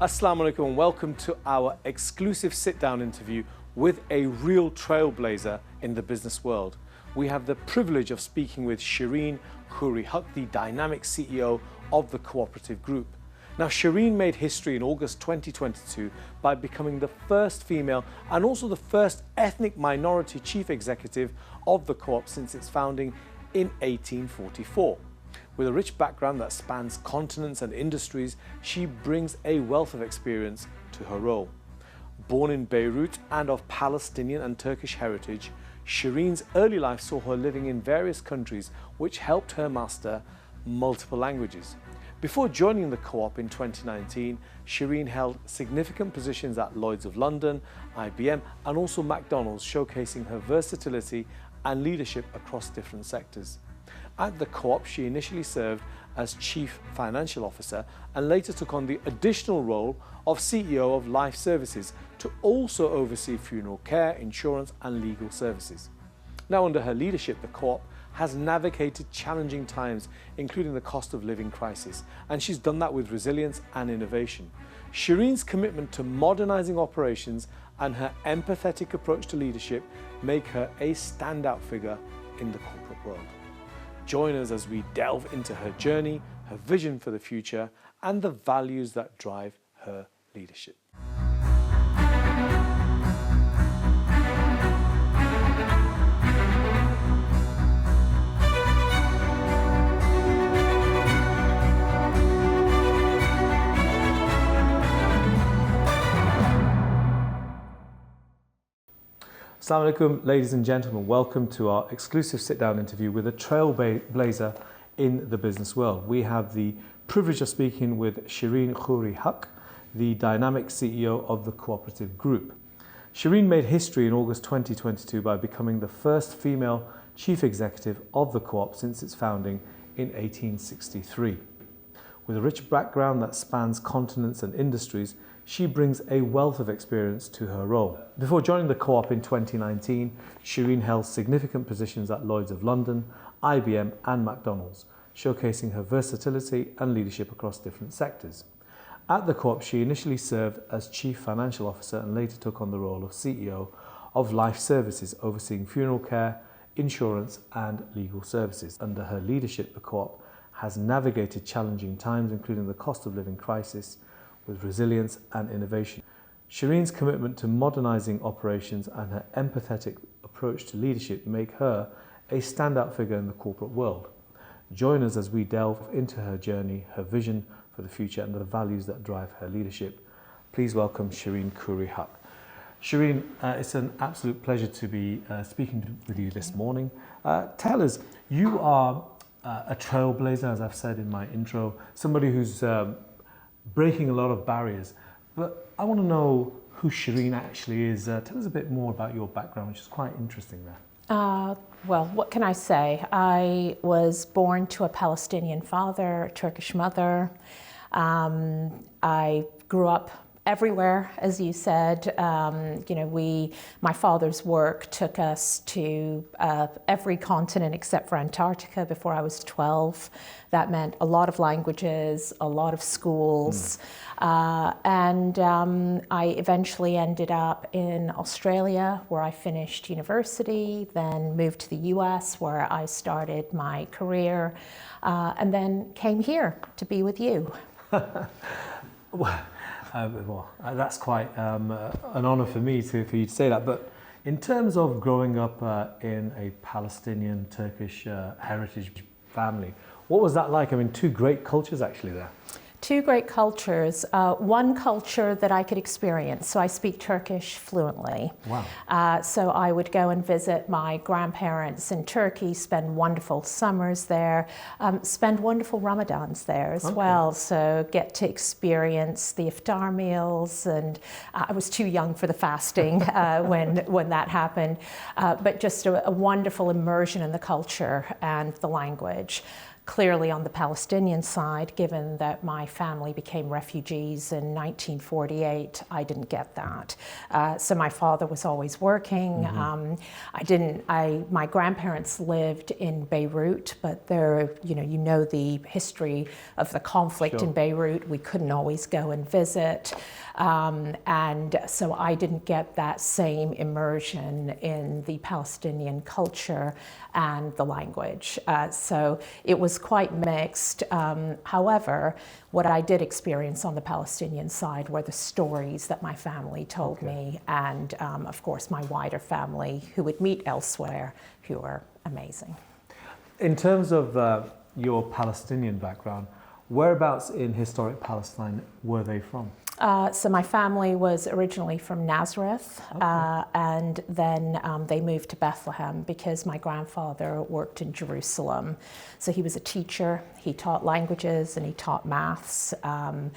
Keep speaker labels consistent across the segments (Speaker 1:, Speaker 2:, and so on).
Speaker 1: Assalamu alaikum and welcome to our exclusive sit-down interview with a real trailblazer in the business world. We have the privilege of speaking with Shirine Khoury-Haq, the dynamic CEO of the Co-operative Group. Now, Shirine made history in August 2022 by becoming the first female and also the first ethnic minority chief executive of the Co-op since its founding in 1844. With a rich background that spans continents and industries, she brings a wealth of experience to her role. Born in Beirut and of Palestinian and Turkish heritage, Shirine's early life saw her living in various countries, which helped her master multiple languages. Before joining the Co-op in 2019, Shirine held significant positions at Lloyd's of London, IBM, and also McDonald's, showcasing her versatility and leadership across different sectors. At the Co-op, she initially served as Chief Financial Officer and later took on the additional role of CEO of Life Services to also oversee funeral care, insurance and legal services. Now, under her leadership, the Co-op has navigated challenging times, including the cost of living crisis, and she's done that with resilience and innovation. Shirine's commitment to modernizing operations and her empathetic approach to leadership make her a standout figure in the corporate world. Join us as we delve into her journey, her vision for the future, and the values that drive her leadership. Assalamu alaikum, ladies and gentlemen. Welcome to our exclusive sit-down interview with a trailblazer in the business world. We have the privilege of speaking with Shirine Khoury-Haq, the dynamic CEO of the Co-operative Group. Shirine made history in August 2022 by becoming the first female chief executive of the Co-op since its founding in 1863. With a rich background that spans continents and industries, she brings a wealth of experience to her role. Before joining the Co-op in 2019, Shirine held significant positions at Lloyd's of London, IBM and McDonald's, showcasing her versatility and leadership across different sectors. At the Co-op, she initially served as Chief Financial Officer and later took on the role of CEO of Life Services, overseeing funeral care, insurance and legal services. Under her leadership, the Co-op has navigated challenging times, including the cost of living crisis, with resilience and innovation. Shirine's commitment to modernizing operations and her empathetic approach to leadership make her a standout figure in the corporate world. Join us as we delve into her journey, her vision for the future and the values that drive her leadership. Please welcome Shirine Khoury-Haq. Shirine, it's an absolute pleasure to be speaking with you this morning. Tell us, you are a trailblazer, as I've said in my intro, somebody who's breaking a lot of barriers. But I want to know who Shirine actually is. Tell us a bit more about your background, which is quite interesting there.
Speaker 2: Well, what can I say? I was born to a Palestinian father, a Turkish mother. I grew up everywhere, as you said. My father's work took us to every continent except for Antarctica before I was 12. That meant a lot of languages, a lot of schools. And I eventually ended up in Australia, where I finished university, then moved to the US, where I started my career, and then came here to be with you.
Speaker 1: That's quite an honor for me for you to say that. But in terms of growing up in a Palestinian Turkish heritage family, what was that like? I mean, two great cultures actually there.
Speaker 2: Two great cultures, one culture that I could experience. So I speak Turkish fluently.
Speaker 1: Wow.
Speaker 2: So I would go and visit my grandparents in Turkey, spend wonderful summers there, spend wonderful Ramadans there as well. So get to experience the iftar meals, and I was too young for the fasting when that happened, but just a wonderful immersion in the culture and the language. Clearly on the Palestinian side, given that my family became refugees in 1948, I didn't get that. So my father was always working. My grandparents lived in Beirut, but you know the history of the conflict in Beirut. We couldn't always go and visit. And so I didn't get that same immersion in the Palestinian culture and the language. So it was quite mixed. However, what I did experience on the Palestinian side were the stories that my family told me, and of course my wider family who would meet elsewhere, who were amazing.
Speaker 1: In terms of your Palestinian background, whereabouts in historic Palestine were they from?
Speaker 2: So my family was originally from Nazareth, and then they moved to Bethlehem because my grandfather worked in Jerusalem. So he was a teacher, he taught languages and he taught maths. And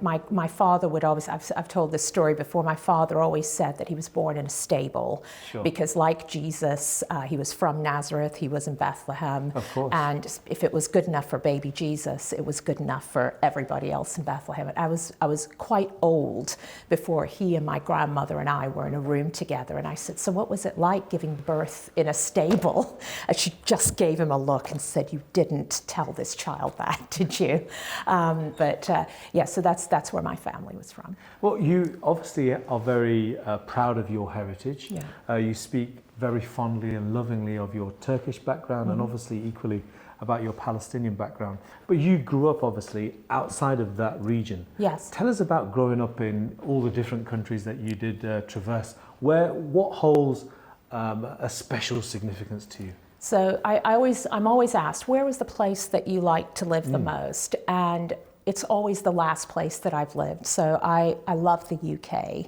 Speaker 2: my father would always, I've told this story before, my father always said that he was born in a stable because like Jesus, he was from Nazareth, he was in Bethlehem.
Speaker 1: Of course.
Speaker 2: And if it was good enough for baby Jesus, it was good enough for everybody else in Bethlehem. And I was quite old before he and my grandmother and I were in a room together, and I said, so what was it like giving birth in a stable? And she just gave him a look and said, you didn't tell this child that, did you? So that's where my family was from.
Speaker 1: Well, you obviously are very proud of your heritage. You speak very fondly and lovingly of your Turkish background and obviously equally about your Palestinian background. But you grew up obviously outside of that region.
Speaker 2: Yes.
Speaker 1: Tell us about growing up in all the different countries that you did traverse. What holds a special significance to you?
Speaker 2: So I'm always asked, where was the place that you liked to live the most? And it's always the last place that I've lived. So I love the UK.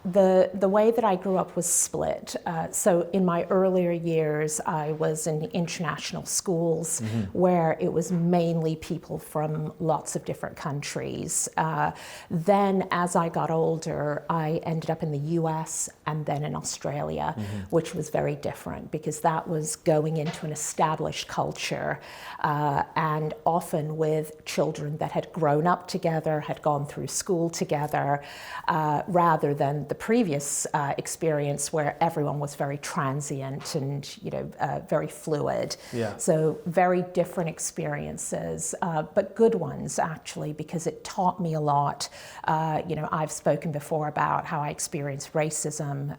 Speaker 2: The way that I grew up was split. So in my earlier years, I was in international schools where it was mainly people from lots of different countries. Then as I got older, I ended up in the US and then in Australia, which was very different because that was going into an established culture and often with children that had grown up together, had gone through school together, rather than the previous experience where everyone was very transient and very fluid. So very different experiences, but good ones actually, because it taught me a lot. I've spoken before about how I experienced racism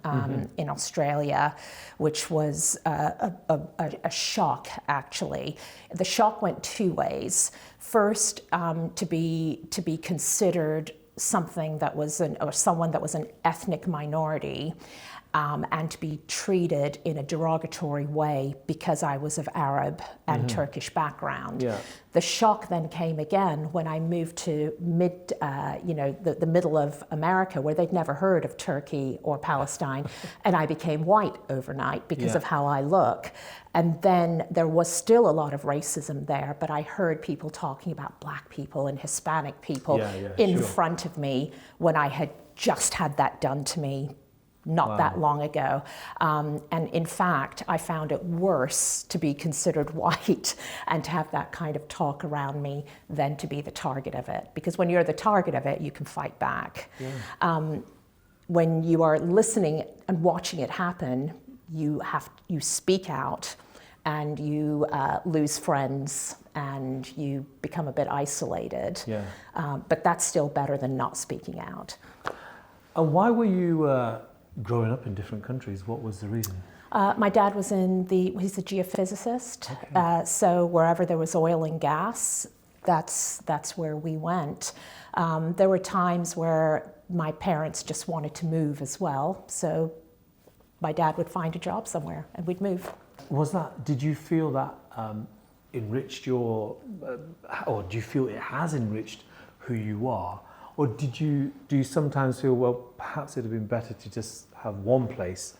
Speaker 2: in Australia, which was a shock actually. The shock went two ways. First, to be considered something that was someone that was an ethnic minority, and to be treated in a derogatory way because I was of Arab and Turkish background. The shock then came again when I moved to the middle of America, where they'd never heard of Turkey or Palestine, and I became white overnight because of how I look. And then there was still a lot of racism there, but I heard people talking about Black people and Hispanic people in front of me when I had just had that done to me not that long ago. And in fact, I found it worse to be considered white and to have that kind of talk around me than to be the target of it. Because when you're the target of it, you can fight back. When you are listening and watching it happen, you speak out and you lose friends and you become a bit isolated. But that's still better than not speaking out.
Speaker 1: And why were you growing up in different countries? What was the reason?
Speaker 2: My dad was he's a geophysicist. So wherever there was oil and gas, that's where we went. There were times where my parents just wanted to move as well. So my dad would find a job somewhere and we'd move.
Speaker 1: Did you feel that enriched or do you feel it has enriched who you are? Or do you sometimes feel, well, perhaps it'd have been better to just have one place,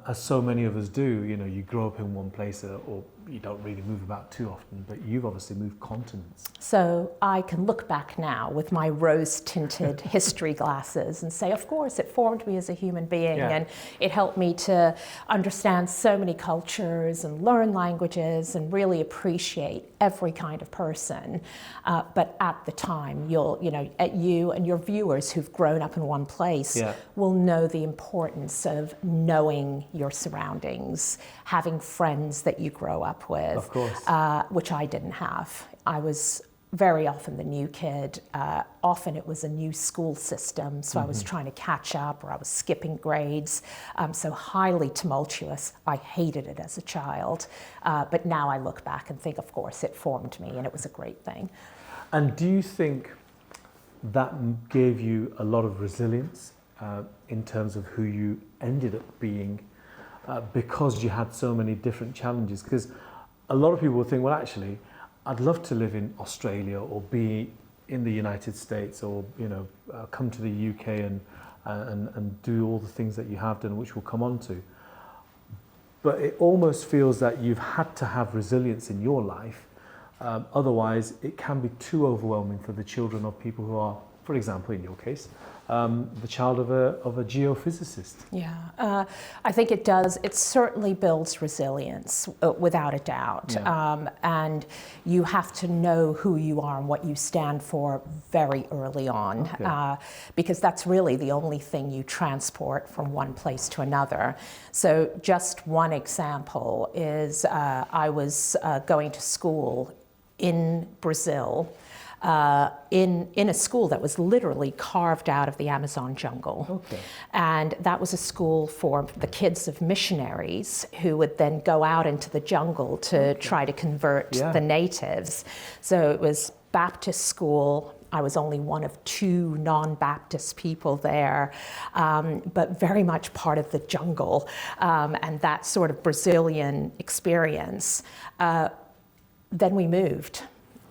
Speaker 1: as so many of us do, you grow up in one place or you don't really move about too often, but you've obviously moved continents.
Speaker 2: So I can look back now with my rose-tinted history glasses and say, of course, it formed me as a human being, and it helped me to understand so many cultures and learn languages and really appreciate every kind of person. But at the time, you and your viewers who've grown up in one place will know the importance of knowing your surroundings, having friends that you grow up with,
Speaker 1: of course.
Speaker 2: Which I didn't have. I was very often the new kid. Often it was a new school system, so I was trying to catch up, or I was skipping grades. So highly tumultuous. I hated it as a child. But now I look back and think, of course, it formed me, and it was a great thing.
Speaker 1: And do you think that gave you a lot of resilience in terms of who you ended up being because you had so many different challenges? Because a lot of people will think, well, actually, I'd love to live in Australia or be in the United States, or come to the UK and do all the things that you have done, which we'll come on to. But it almost feels that you've had to have resilience in your life. Otherwise, it can be too overwhelming for the children of people who are, for example, in your case, the child of a geophysicist.
Speaker 2: Yeah, I think it does. It certainly builds resilience, without a doubt.
Speaker 1: Yeah.
Speaker 2: And you have to know who you are and what you stand for very early on, because that's really the only thing you transport from one place to another. So just one example is I was going to school in Brazil, in a school that was literally carved out of the Amazon jungle.
Speaker 1: Okay.
Speaker 2: And that was a school for the kids of missionaries who would then go out into the jungle to try to convert the natives. So it was Baptist school. I was only one of 2 non-Baptist people there, but very much part of the jungle, and that sort of Brazilian experience. Then we moved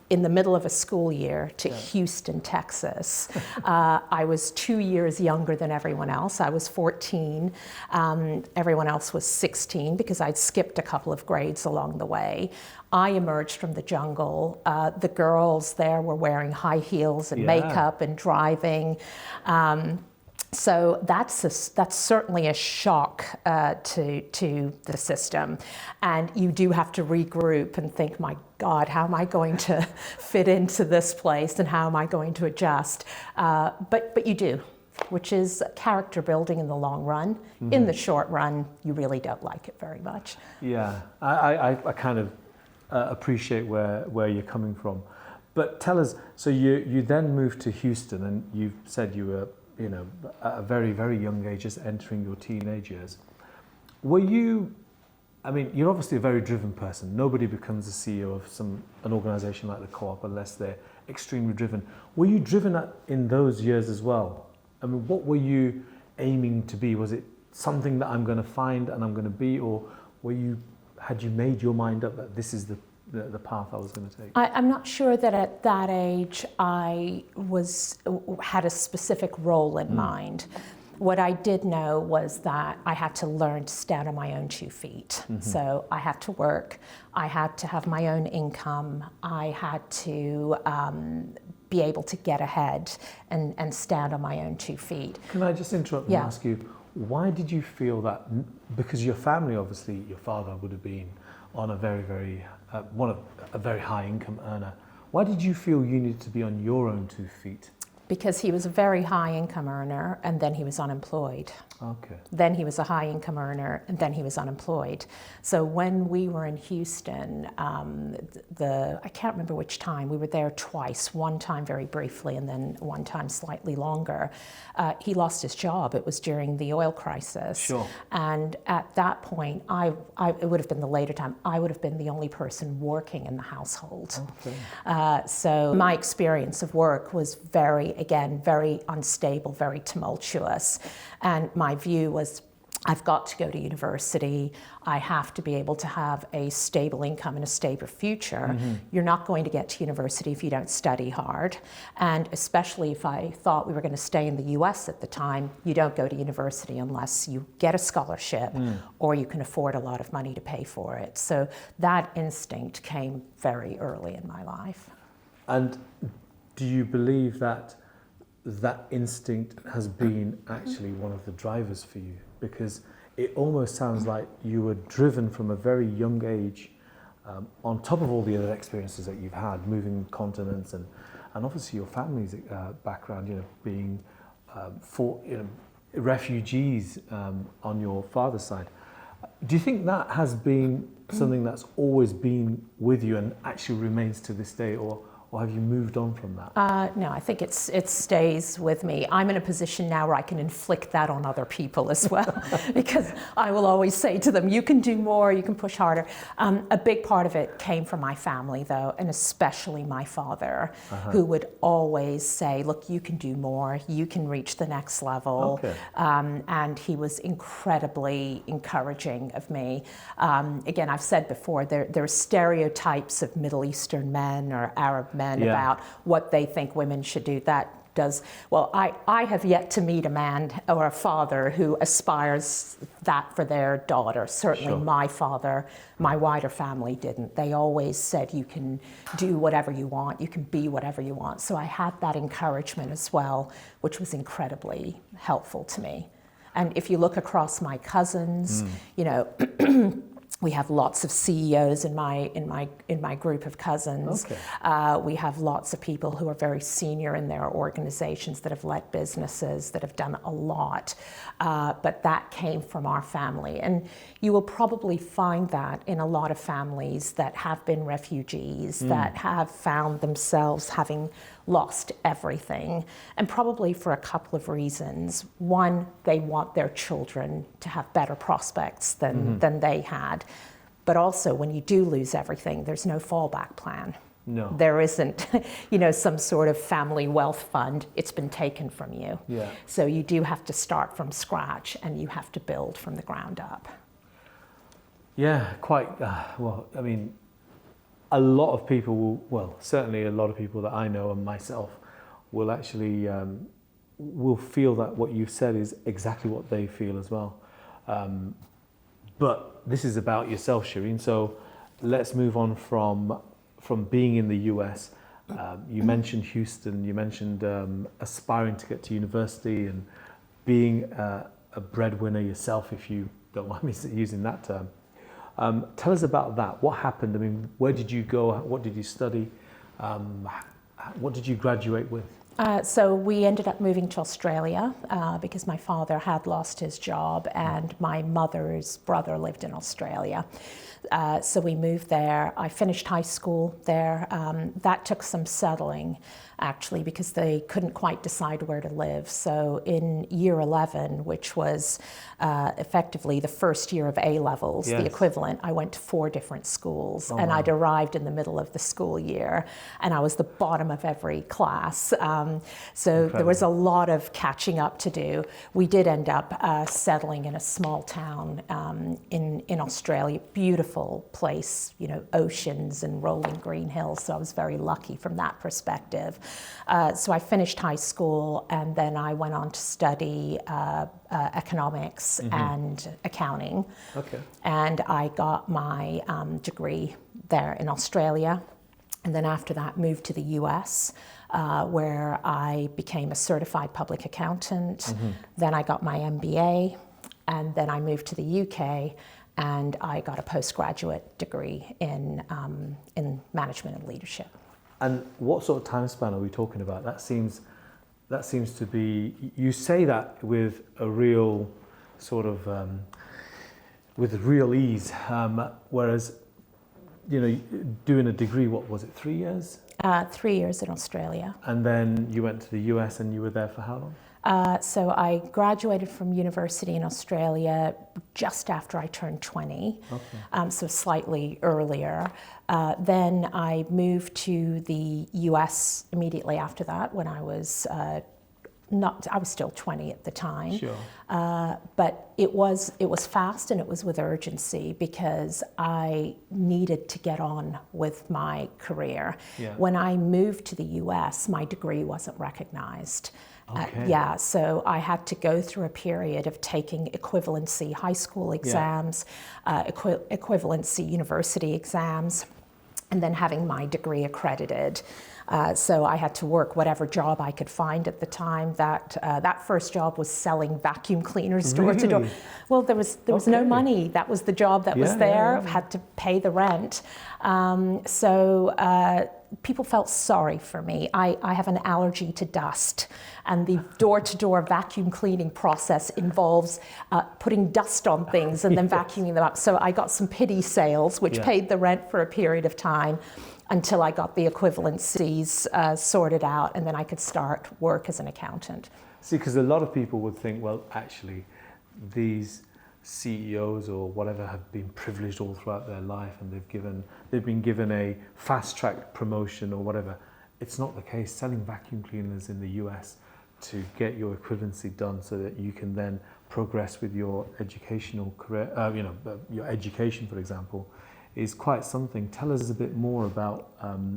Speaker 2: in the middle of a school year to Houston, Texas. I was 2 years younger than everyone else. I was 14. Everyone else was 16 because I'd skipped a couple of grades along the way. I emerged from the jungle. The girls there were wearing high heels and makeup and driving. So that's certainly a shock to the system, and you do have to regroup and think, my God, how am I going to fit into this place, and how am I going to adjust? But you do, which is character building in the long run. In the short run, you really don't like it very much.
Speaker 1: Yeah, I kind of appreciate where you're coming from, but tell us. So you then moved to Houston, and you said you were, at a very, very young age, just entering your teenage years. Were you, you're obviously a very driven person. Nobody becomes the CEO of an organization like the Co-op unless they're extremely driven. Were you driven in those years as well? What were you aiming to be? Was it something that I'm going to find and I'm going to be, or had you made your mind up that this is the path I was going to take?
Speaker 2: I'm not sure that at that age I had a specific role in mind. What I did know was that I had to learn to stand on my own 2 feet. So I had to work, I had to have my own income, I had to be able to get ahead and stand on my own 2 feet. Can
Speaker 1: I just interrupt and ask you, why did you feel that? Because your family, obviously, your father would have been on a very, very a very high income earner. Why did you feel you needed to be on your own 2 feet?
Speaker 2: Because he was a very high income earner, and then he was unemployed.
Speaker 1: Okay.
Speaker 2: Then he was a high income earner, and then he was unemployed. So when we were in Houston, I can't remember which time, we were there twice, one time very briefly and then one time slightly longer. He lost his job. It was during the oil crisis.
Speaker 1: Sure.
Speaker 2: And at that point, it would have been the later time, I would have been the only person working in the household. Okay. So my experience of work was very unstable, very tumultuous. And my view was, I've got to go to university. I have to be able to have a stable income and a stable future. You're not going to get to university if you don't study hard. And especially if I thought we were going to stay in the US at the time, you don't go to university unless you get a scholarship or you can afford a lot of money to pay for it. So that instinct came very early in my life.
Speaker 1: And do you believe that that instinct has been actually one of the drivers for you? Because it almost sounds like you were driven from a very young age, on top of all the other experiences that you've had, moving continents and obviously your family's background, being refugees on your father's side. Do you think that has been something that's always been with you and actually remains to this day, or have you moved on from that?
Speaker 2: No, I think it stays with me. I'm in a position now where I can inflict that on other people as well, because I will always say to them, you can do more, you can push harder. A big part of it came from my family, though, and especially my father, who would always say, look, you can do more, you can reach the next level.
Speaker 1: Okay.
Speaker 2: And he was incredibly encouraging of me. Again, I've said before, there are stereotypes of Middle Eastern men or Arab men about what they think women should do. I have yet to meet a man or a father who aspires that for their daughter. Certainly my father, my wider family didn't. They always said you can do whatever you want, you can be whatever you want. So I had that encouragement as well, which was incredibly helpful to me. And if you look across my cousins, we have lots of CEOs in my group of cousins.
Speaker 1: Okay.
Speaker 2: We have lots of people who are very senior in their organizations that have led businesses, that have done a lot. But that came from our family. And you will probably find that in a lot of families that have been refugees, that have found themselves having lost everything, and probably for a couple of reasons. One, they want their children to have better prospects than they had. But also, when you do lose everything, there's no fallback plan.
Speaker 1: No.
Speaker 2: There isn't, some sort of family wealth fund. It's been taken from you.
Speaker 1: Yeah.
Speaker 2: So you do have to start from scratch, and you have to build from the ground up.
Speaker 1: Yeah, quite. A lot of people certainly a lot of people that I know and myself will actually will feel that what you've said is exactly what they feel as well. But this is about yourself, Shirine. So let's move on from being in the US. You mentioned Houston. You mentioned aspiring to get to university and being a breadwinner yourself, if you don't mind me using that term. Tell us about that. What happened? I mean, where did you go? What did you study? What did you graduate with?
Speaker 2: So we ended up moving to Australia because my father had lost his job and my mother's brother lived in Australia. So we moved there. I finished high school there. That took some settling, actually, because they couldn't quite decide where to live. So in year 11, which was effectively the first year of A-levels, the equivalent, I went to 4 different schools, and I'd arrived in the middle of the school year, and I was the bottom of every class. So there was a lot of catching up to do. We did end up settling in a small town in Australia, beautiful place, oceans and rolling green hills. So I was very lucky from that perspective. So I finished high school, and then I went on to study economics and accounting.
Speaker 1: Okay.
Speaker 2: And I got my degree there in Australia. And then after that, moved to the US, where I became a certified public accountant. Then I got my MBA, and then I moved to the UK, and I got a postgraduate degree in management and leadership. And
Speaker 1: what sort of time span are we talking about? That seems to be, you say that with a real sort of, with real ease, whereas, doing a degree, what was it, 3 years?
Speaker 2: 3 years in Australia.
Speaker 1: And then you went to the US and you were there for how long?
Speaker 2: So I graduated from university in Australia just after I turned 20, so slightly earlier. Then I moved to the US immediately after that when I was I was still 20 at the time.
Speaker 1: Sure.
Speaker 2: But it was fast and it was with urgency because I needed to get on with my career.
Speaker 1: Yeah.
Speaker 2: When I moved to the US, my degree wasn't recognized.
Speaker 1: Okay.
Speaker 2: So I had to go through a period of taking equivalency high school exams, equivalency university exams, and then having my degree accredited. So I had to work whatever job I could find at the time. That first job was selling vacuum cleaners door to door.
Speaker 1: Really?
Speaker 2: Well, there was no money. That was the job that was there.
Speaker 1: Yeah.
Speaker 2: Had to pay the rent. People felt sorry for me. I have an allergy to dust, and the door-to-door vacuum cleaning process involves putting dust on things and then vacuuming them up. So I got some pity sales, which paid the rent for a period of time until I got the equivalencies sorted out, and then I could start work as an accountant.
Speaker 1: See, because a lot of people would think, well, actually, these CEOs or whatever have been privileged all throughout their life, and they've been given a fast-track promotion or whatever. It's not the case. Selling vacuum cleaners in the US to get your equivalency done so that you can then progress with your educational career, your education, for example, is quite something. Tell us a bit more about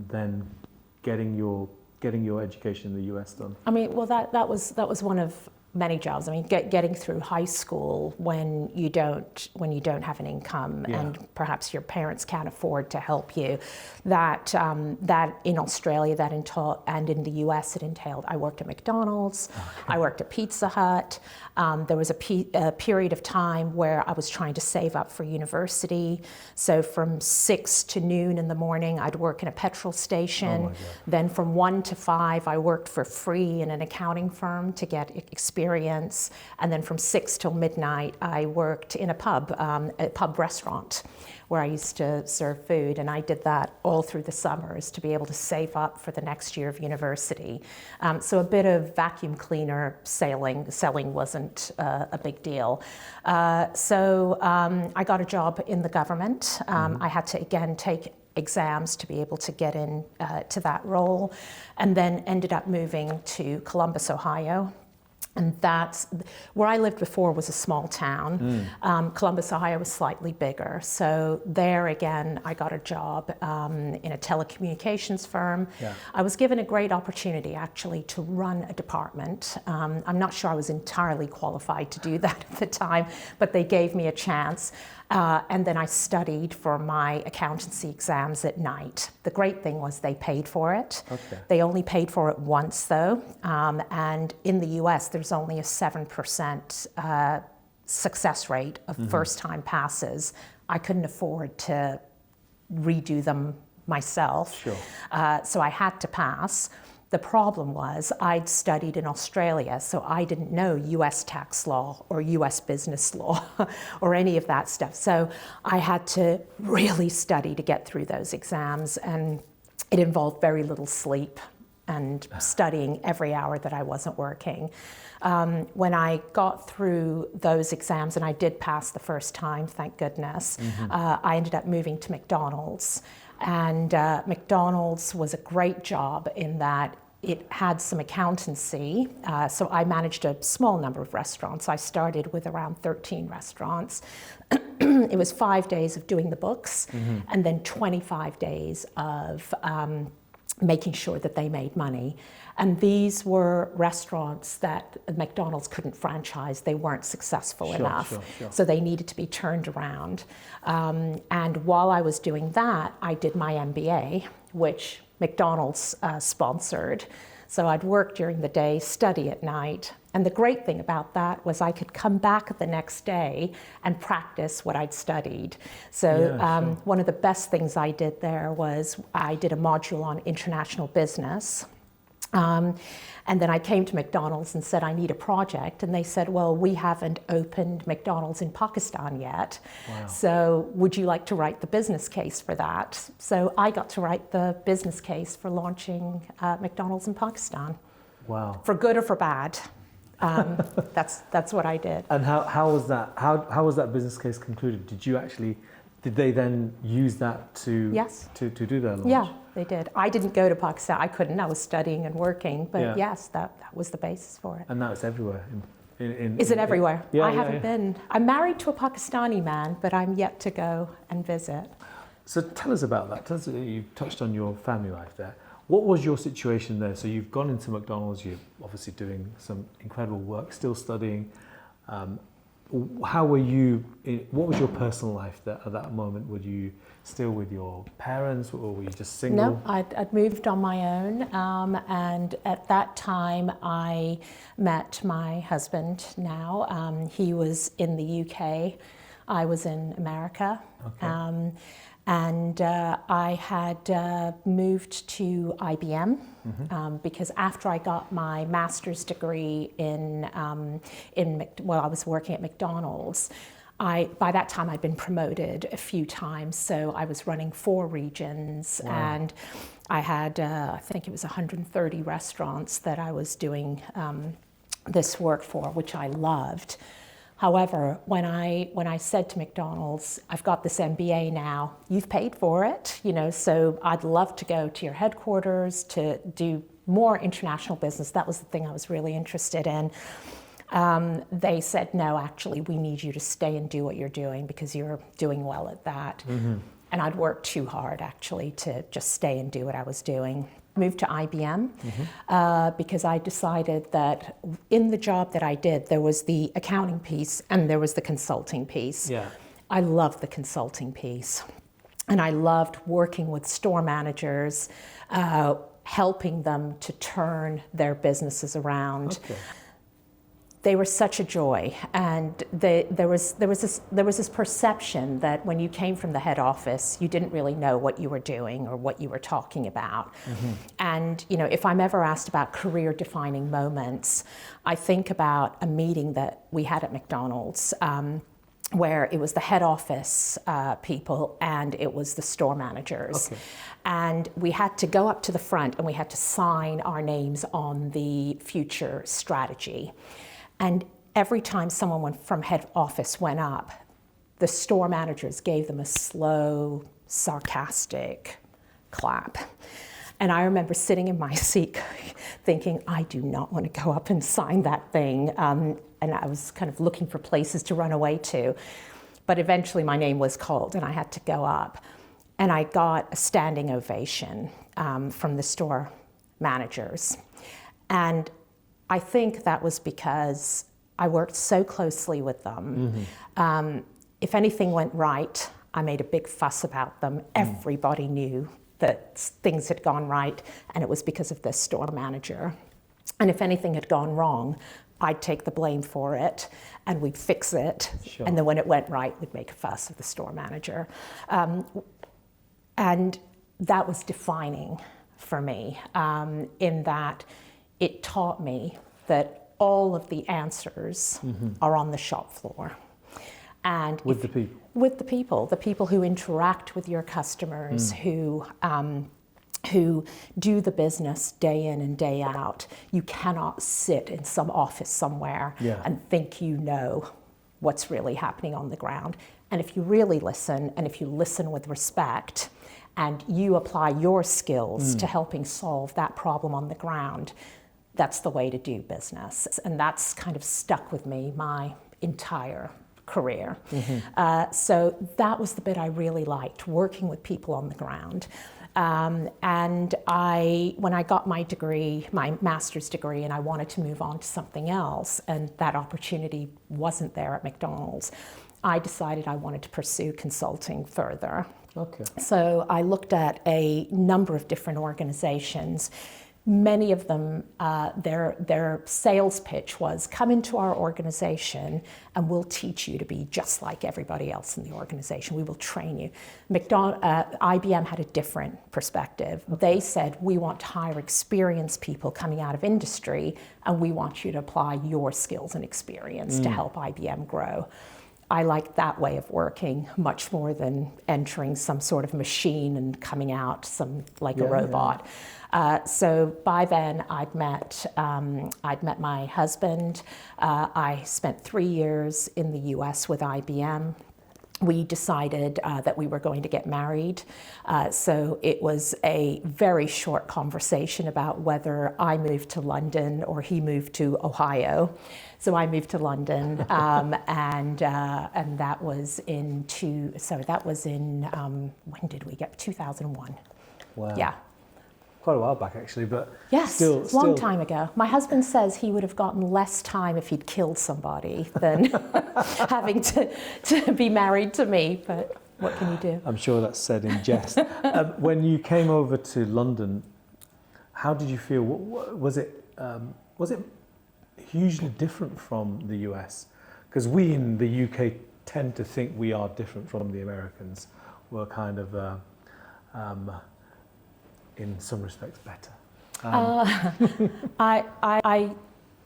Speaker 1: then getting your education in the US done.
Speaker 2: I mean, well, that was one of many jobs. I mean, getting through high school when you don't have an income and perhaps your parents can't afford to help you. That in Australia and in the US it entailed. I worked at McDonald's. Okay. I worked at Pizza Hut. There was a period of time where I was trying to save up for university. So from 6 to noon in the morning, I'd work in a petrol station. Oh my God. Then from 1 to 5, I worked for free in an accounting firm to get experience. And then from 6 till midnight, I worked in a pub restaurant where I used to serve food. And I did that all through the summers to be able to save up for the next year of university. So a bit of vacuum cleaner selling wasn't a big deal. So I got a job in the government. I had to, again, take exams to be able to get in to that role, and then ended up moving to Columbus, Ohio. And that's where I lived before was a small town. Columbus, Ohio was slightly bigger. So there again, I got a job in a telecommunications firm. Yeah. I was given a great opportunity actually to run a department. I'm not sure I was entirely qualified to do that at the time, but they gave me a chance. And then I studied for my accountancy exams at night. The great thing was they paid for it. Okay. They only paid for it once though. And in the US, there's only a 7% success rate of first-time passes. I couldn't afford to redo them myself. Sure. So I had to pass. The problem was I'd studied in Australia, so I didn't know US tax law or US business law or any of that stuff. So I had to really study to get through those exams, and it involved very little sleep and studying every hour that I wasn't working. When I got through those exams, and I did pass the first time, thank goodness, I ended up moving to McDonald's. And McDonald's was a great job in that it had some accountancy. So I managed a small number of restaurants. I started with around 13 restaurants. It was 5 days of doing the books, and then 25 days of making sure that they made money. And these were restaurants that McDonald's couldn't franchise. They weren't successful enough. Sure. So they needed to be turned around. And while I was doing that, I did my MBA, which McDonald's sponsored. So I'd work during the day, study at night. And the great thing about that was I could come back the next day and practice what I'd studied. So one of the best things I did there was I did a module on international business. And then I came to McDonald's and said, I need a project. And they said, well, we haven't opened McDonald's in Pakistan yet. Wow. So would you like to write the business case for that? So I got to write the business case for launching McDonald's in Pakistan.
Speaker 1: Wow.
Speaker 2: For good or for bad. That's what I did.
Speaker 1: And how was that? How was that business case concluded? Did they then use that to do their launch?
Speaker 2: They did. I didn't go to Pakistan. I couldn't. I was studying and working. But
Speaker 1: Yeah.
Speaker 2: yes, that was the basis for it.
Speaker 1: And now it's everywhere.
Speaker 2: Is it everywhere?
Speaker 1: Yeah,
Speaker 2: I haven't been. I'm married to a Pakistani man, but I'm yet to go and visit.
Speaker 1: So tell us about that. Tell us, you touched on your family life there. What was your situation there? So you've gone into McDonald's, you're obviously doing some incredible work, still studying. How were you, what was your personal life there at that moment? Were you still with your parents or were you just single?
Speaker 2: No, I'd moved on my own. And at that time, I met my husband now. He was in the UK. I was in America.
Speaker 1: Okay.
Speaker 2: And I had moved to IBM because after I got my master's degree I was working at McDonald's. By that time I'd been promoted a few times, so I was running 4 regions. Wow. And I had, I think it was 130 restaurants that I was doing this work for, which I loved. However, when I said to McDonald's, I've got this MBA now, you've paid for it, so I'd love to go to your headquarters to do more international business. That was the thing I was really interested in. They said, no, actually, we need you to stay and do what you're doing because you're doing well at that. Mm-hmm. And I'd worked too hard, actually, to just stay and do what I was doing. Moved to IBM because I decided that in the job that I did, there was the accounting piece and there was the consulting piece.
Speaker 1: Yeah.
Speaker 2: I loved the consulting piece. And I loved working with store managers, helping them to turn their businesses around. Okay. They were such a joy, and there was this perception that when you came from the head office, you didn't really know what you were doing or what you were talking about. Mm-hmm. And if I'm ever asked about career-defining moments, I think about a meeting that we had at McDonald's where it was the head office people and it was the store managers. Okay. And we had to go up to the front and we had to sign our names on the future strategy. And every time someone from head office went up, the store managers gave them a slow, sarcastic clap. And I remember sitting in my seat thinking, I do not want to go up and sign that thing. And I was kind of looking for places to run away to. But eventually my name was called and I had to go up. And I got a standing ovation from the store managers. And I think that was because I worked so closely with them. Mm-hmm. If anything went right, I made a big fuss about them. Everybody knew that things had gone right, and it was because of this store manager. And if anything had gone wrong, I'd take the blame for it, and we'd fix it. Sure. And then when it went right, we'd make a fuss of the store manager. And that was defining for me, in that it taught me that all of the answers are on the shop floor. And
Speaker 1: with the people?
Speaker 2: With the people who interact with your customers, who do the business day in and day out. You cannot sit in some office somewhere and think you know what's really happening on the ground. And if you really listen, and if you listen with respect, and you apply your skills to helping solve that problem on the ground, that's the way to do business. And that's kind of stuck with me my entire career. Mm-hmm. So that was the bit I really liked, working with people on the ground. And when I got my degree, my master's degree, and I wanted to move on to something else, and that opportunity wasn't there at McDonald's, I decided I wanted to pursue consulting further. Okay. So I looked at a number of different organizations. Many of them, their sales pitch was, come into our organization and we'll teach you to be just like everybody else in the organization. We will train you. IBM had a different perspective. Okay. They said, we want to hire experienced people coming out of industry, and we want you to apply your skills and experience to help IBM grow. I like that way of working much more than entering some sort of machine and coming out like a robot. So by then I'd met my husband. I spent 3 years in the US with IBM. we decided that we were going to get married. So it was a very short conversation about whether I moved to London or he moved to Ohio. So I moved to London, and that was in when did we get 2001?
Speaker 1: Wow.
Speaker 2: Yeah.
Speaker 1: Quite a while back, actually, but
Speaker 2: yes,
Speaker 1: still,
Speaker 2: a long time ago. My husband says he would have gotten less time if he'd killed somebody than having to be married to me, but what can you do?
Speaker 1: I'm sure that's said in jest. When you came over to London, how did you feel? Was it hugely different from the US? Because we in the UK tend to think we are different from the Americans. We're kind of in some respects better.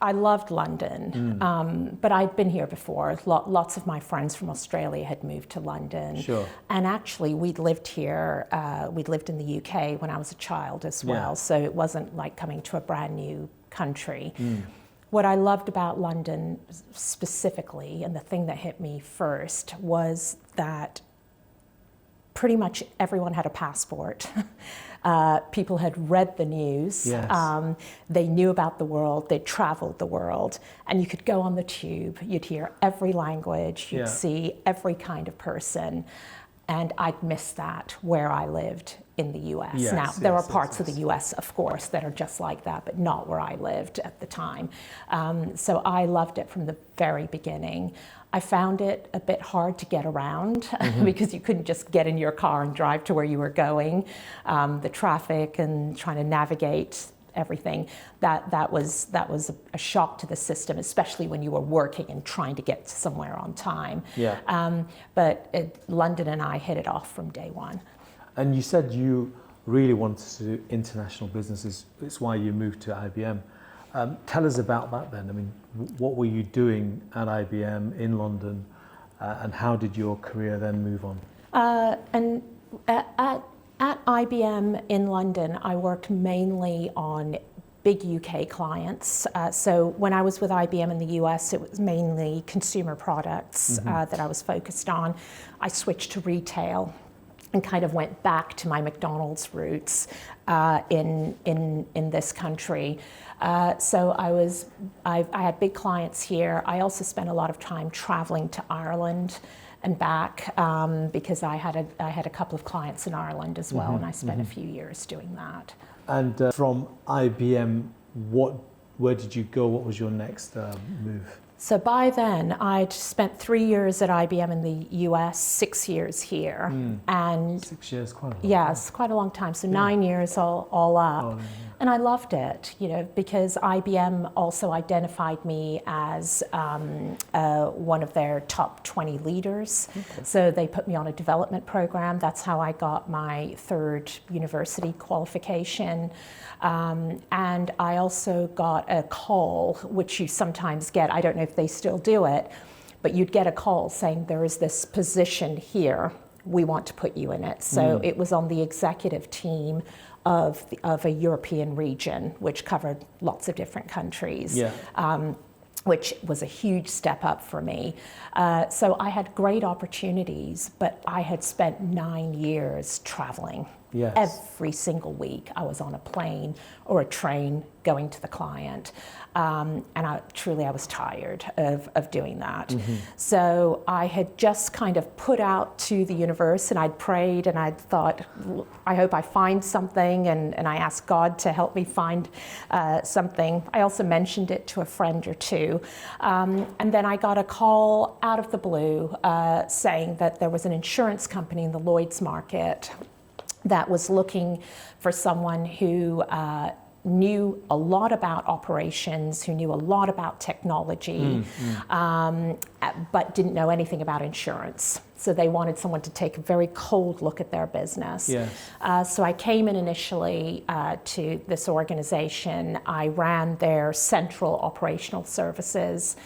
Speaker 2: I loved London, but I'd been here before. Lots of my friends from Australia had moved to London.
Speaker 1: Sure.
Speaker 2: And actually, we'd lived here, we'd lived in the UK when I was a child as well,
Speaker 1: Yeah.
Speaker 2: so it wasn't like coming to a brand new country. What I loved about London specifically, and the thing that hit me first, was that pretty much everyone had a passport. People had read the news.
Speaker 1: Yes.
Speaker 2: They knew about the world. They traveled the world. And you could go on the tube. You'd hear every language. You'd
Speaker 1: Yeah.
Speaker 2: see every kind of person. And I'd miss that where I lived in the US.
Speaker 1: Yes,
Speaker 2: Now, there
Speaker 1: yes,
Speaker 2: are parts
Speaker 1: yes,
Speaker 2: of the US, of course, that are just like that, but not where I lived at the time. So I loved it from the very beginning. I found it a bit hard to get around because you couldn't just get in your car and drive to where you were going. The traffic and trying to navigate everything, that was a shock to the system, especially when you were working and trying to get somewhere on time.
Speaker 1: Yeah.
Speaker 2: But London and I hit it off from day one.
Speaker 1: And you said you really wanted to do international businesses. It's why you moved to IBM. Tell us about that then. I mean, what were you doing at IBM in London, and how did your career then move on?
Speaker 2: And at IBM in London, I worked mainly on big UK clients. So when I was with IBM in the US, it was mainly consumer products that I was focused on. I switched to retail and kind of went back to my McDonald's roots in this country. So I had big clients here. I also spent a lot of time traveling to Ireland and back because I had a couple of clients in Ireland as well, and I spent a few years doing that.
Speaker 1: And from IBM, where did you go? What was your next move?
Speaker 2: So by then, I'd spent 3 years at IBM in the US, 6 years here, and
Speaker 1: 6 years, quite a long
Speaker 2: yes, quite a long time. So 9 years all up.
Speaker 1: Oh, yeah.
Speaker 2: And I loved it, because IBM also identified me as one of their top 20 leaders. Okay. So they put me on a development program. That's how I got my third university qualification. And I also got a call, which you sometimes get, I don't know if they still do it, but you'd get a call saying there is this position here, we want to put you in it. So it was on the executive team of a European region, which covered lots of different countries. Yeah. Which was a huge step up for me. So I had great opportunities, but I had spent 9 years traveling. Yes. Every single week I was on a plane or a train going to the client. And I was tired of doing that. So I had just kind of put out to the universe, and I'd prayed and I'd thought, I hope I find something, and I asked God to help me find something. I also mentioned it to a friend or two. And then I got a call out of the blue saying that there was an insurance company in the Lloyd's market that was looking for someone who knew a lot about operations, who knew a lot about technology, but didn't know anything about insurance. So they wanted someone to take a very cold look at their business. Yes. So I came in initially to this organization. I ran their central operational services.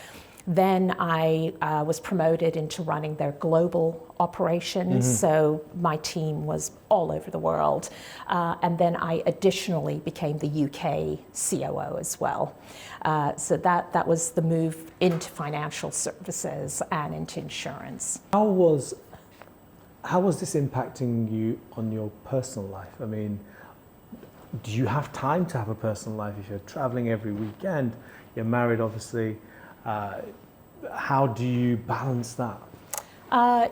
Speaker 2: Then I was promoted into running their global operations, so my team was all over the world. And then I additionally became the UK COO as well. So that was the move into financial services and into insurance.
Speaker 1: How was How was this impacting you on your personal life? I mean, do you have time to have a personal life if you're traveling every weekend? You're married, obviously. How do you balance that?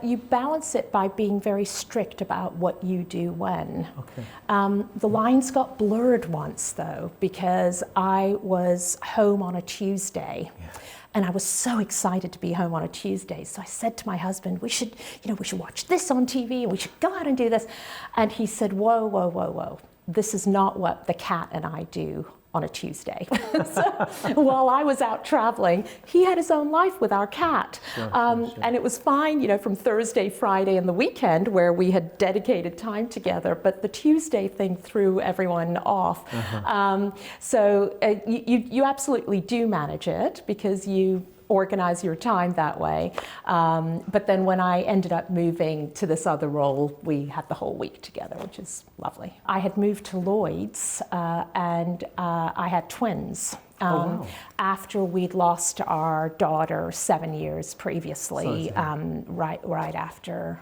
Speaker 2: You balance it by being very strict about what you do when.
Speaker 1: Okay.
Speaker 2: The lines got blurred once, though, because I was home on a Tuesday.
Speaker 1: Yeah.
Speaker 2: And I was so excited to be home on a Tuesday. So I said to my husband, we should watch this on TV and we should go out and do this. And he said, whoa, whoa, whoa, whoa. This is not what the cat and I do on a Tuesday. So while I was out traveling, he had his own life with our cat.
Speaker 1: Sure.
Speaker 2: And it was fine, from Thursday, Friday, and the weekend where we had dedicated time together. But the Tuesday thing threw everyone off. So you absolutely do manage it because you organize your time that way. But then when I ended up moving to this other role, we had the whole week together, which is lovely. I had moved to Lloyd's and I had twins.
Speaker 1: Wow.
Speaker 2: After we'd lost our daughter 7 years previously, right after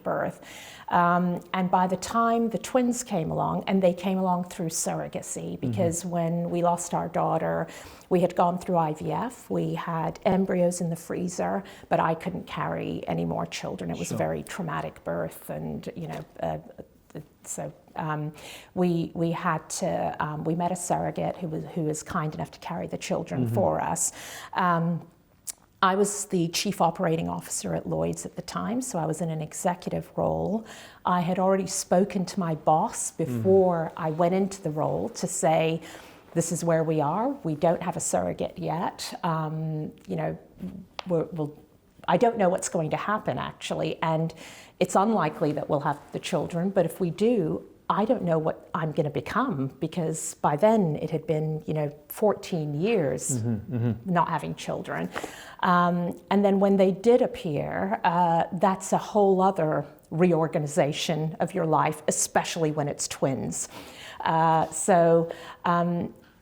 Speaker 2: birth. And by the time the twins came along, and they came along through surrogacy, because when we lost our daughter, we had gone through IVF, we had embryos in the freezer, but I couldn't carry any more children. It was a very traumatic birth, and so we had to. We met a surrogate who was kind enough to carry the children for us. I was the chief operating officer at Lloyd's at the time, so I was in an executive role. I had already spoken to my boss before I went into the role to say, this is where we are. We don't have a surrogate yet. I don't know what's going to happen, actually, and it's unlikely that we'll have the children, but if we do, I don't know what I'm going to become, because by then it had been, 14 years not having children. And then when they did appear, that's a whole other reorganization of your life, especially when it's twins.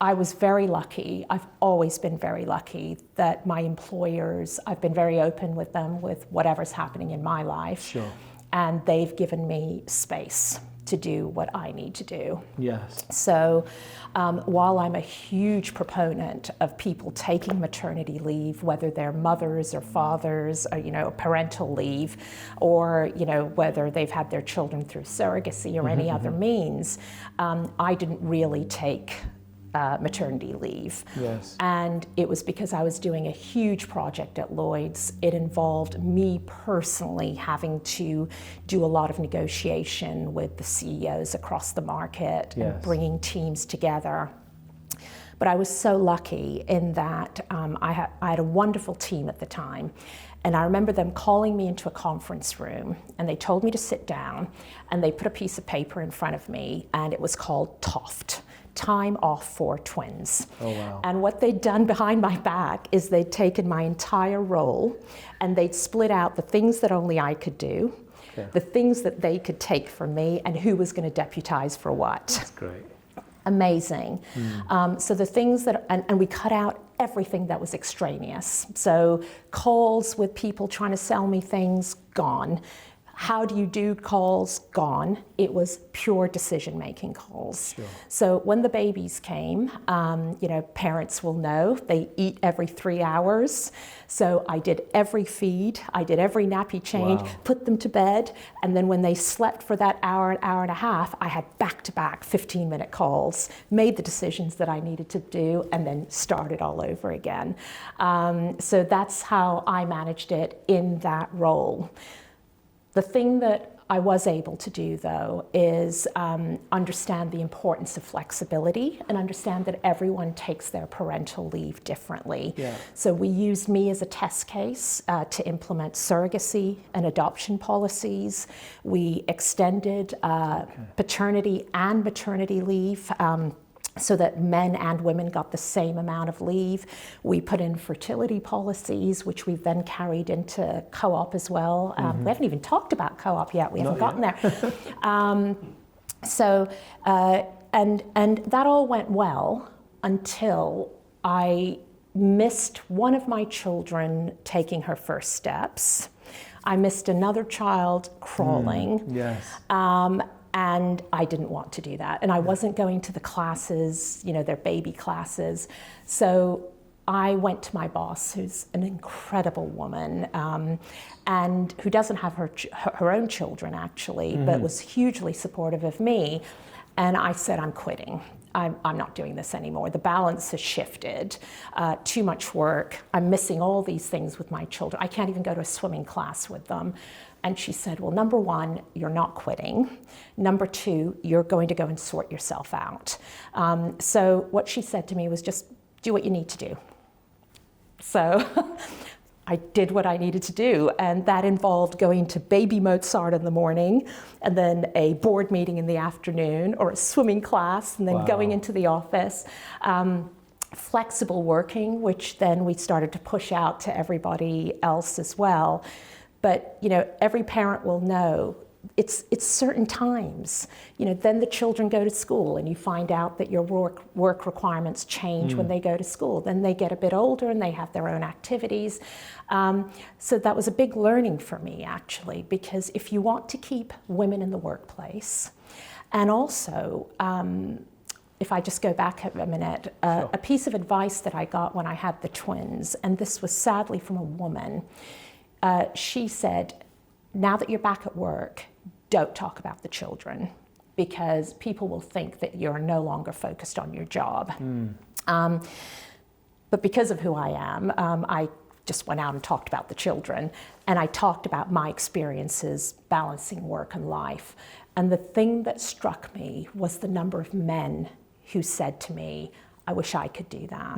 Speaker 2: I was very lucky. I've always been very lucky that my employers, I've been very open with them with whatever's happening in my life.
Speaker 1: Sure.
Speaker 2: And they've given me space to do what I need to do.
Speaker 1: Yes.
Speaker 2: So while I'm a huge proponent of people taking maternity leave, whether they're mothers or fathers, or, parental leave, or, whether they've had their children through surrogacy or any other means, I didn't really take maternity leave.
Speaker 1: Yes.
Speaker 2: And it was because I was doing a huge project at Lloyd's. It involved me personally having to do a lot of negotiation with the CEOs across the market and bringing teams together. But I was so lucky in that I had a wonderful team at the time. And I remember them calling me into a conference room, and they told me to sit down, and they put a piece of paper in front of me, and it was called TOFT. Time off for twins.
Speaker 1: Oh, wow.
Speaker 2: And what they'd done behind my back is they'd taken my entire role and they'd split out the things that only I could do, the things that they could take from me, and who was going to deputize for what.
Speaker 1: That's great.
Speaker 2: Amazing. So the things that, and we cut out everything that was extraneous. So calls with people trying to sell me things, gone. How do you do calls? Gone. It was pure decision-making calls.
Speaker 1: Sure.
Speaker 2: So when the babies came, parents will know they eat every 3 hours. So I did every feed, I did every nappy change, put them to bed, and then when they slept for that hour and a half, I had back-to-back 15-minute calls, made the decisions that I needed to do, and then started all over again. So that's how I managed it in that role. The thing that I was able to do, though, is understand the importance of flexibility and understand that everyone takes their parental leave differently.
Speaker 1: Yeah.
Speaker 2: So we used me as a test case to implement surrogacy and adoption policies. We extended paternity and maternity leave so that men and women got the same amount of leave. We put in fertility policies, which we've then carried into co-op as well. We haven't even talked about co-op yet. We haven't gotten there. And that all went well until I missed one of my children taking her first steps. I missed another child crawling.
Speaker 1: Yes.
Speaker 2: And I didn't want to do that. And I wasn't going to the classes, their baby classes. So I went to my boss, who's an incredible woman, and who doesn't have her own children, actually, but was hugely supportive of me. And I said, I'm quitting. I'm not doing this anymore. The balance has shifted. Too much work. I'm missing all these things with my children. I can't even go to a swimming class with them. And she said, well, number one, you're not quitting. Number two, you're going to go and sort yourself out. So what she said to me was just do what you need to do. So I did what I needed to do, and that involved going to baby Mozart in the morning, and then a board meeting in the afternoon, or a swimming class, and then going into the office. Flexible working, which then we started to push out to everybody else as well. But every parent will know it's certain times. Then the children go to school, and you find out that your work requirements change when they go to school. Then they get a bit older, and they have their own activities. So that was a big learning for me, actually, because if you want to keep women in the workplace, and also, if I just go back a minute,
Speaker 1: Sure.
Speaker 2: a piece of advice that I got when I had the twins, and this was sadly from a woman. She said, now that you're back at work, don't talk about the children, because people will think that you're no longer focused on your job. But because of who I am, I just went out and talked about the children, and I talked about my experiences balancing work and life. And the thing that struck me was the number of men who said to me, I wish I could do that.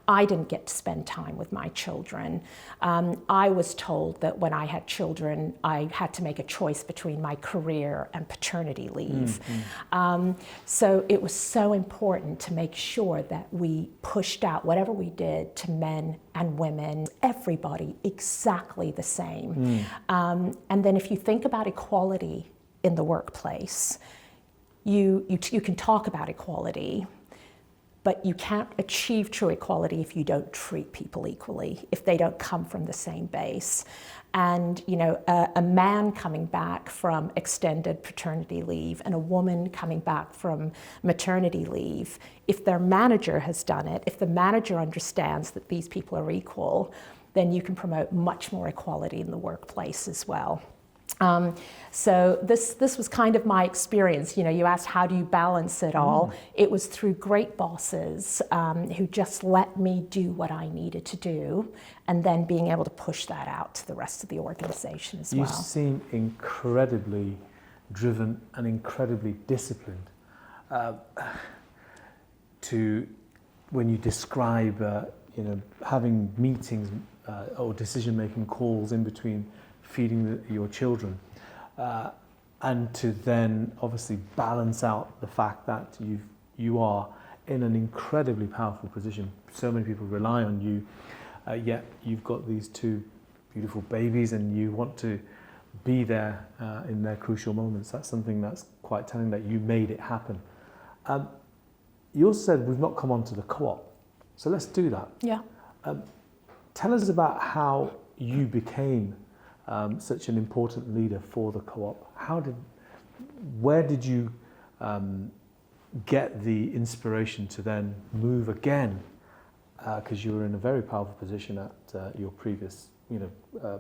Speaker 2: I didn't get to spend time with my children. I was told that when I had children, I had to make a choice between my career and paternity leave. So it was so important to make sure that we pushed out whatever we did to men and women, everybody exactly the same. And then if you think about equality in the workplace, you can talk about equality, but you can't achieve true equality if you don't treat people equally, if they don't come from the same base. And a man coming back from extended paternity leave and a woman coming back from maternity leave, if their manager has done it, if the manager understands that these people are equal, then you can promote much more equality in the workplace as well. So this was kind of my experience. You asked how do you balance it all. It was through great bosses who just let me do what I needed to do, and then being able to push that out to the rest of the organization as well.
Speaker 1: You seem incredibly driven and incredibly disciplined. When you describe having meetings or decision-making calls in between feeding your children, and to then obviously balance out the fact that you are in an incredibly powerful position. So many people rely on you, yet you've got these two beautiful babies, and you want to be there in their crucial moments. That's something that's quite telling, that you made it happen. You also said we've not come on to the co-op, so let's do that.
Speaker 2: Yeah.
Speaker 1: Tell us about how you became such an important leader for the co-op. Where did you get the inspiration to then move again? Because you were in a very powerful position at your previous,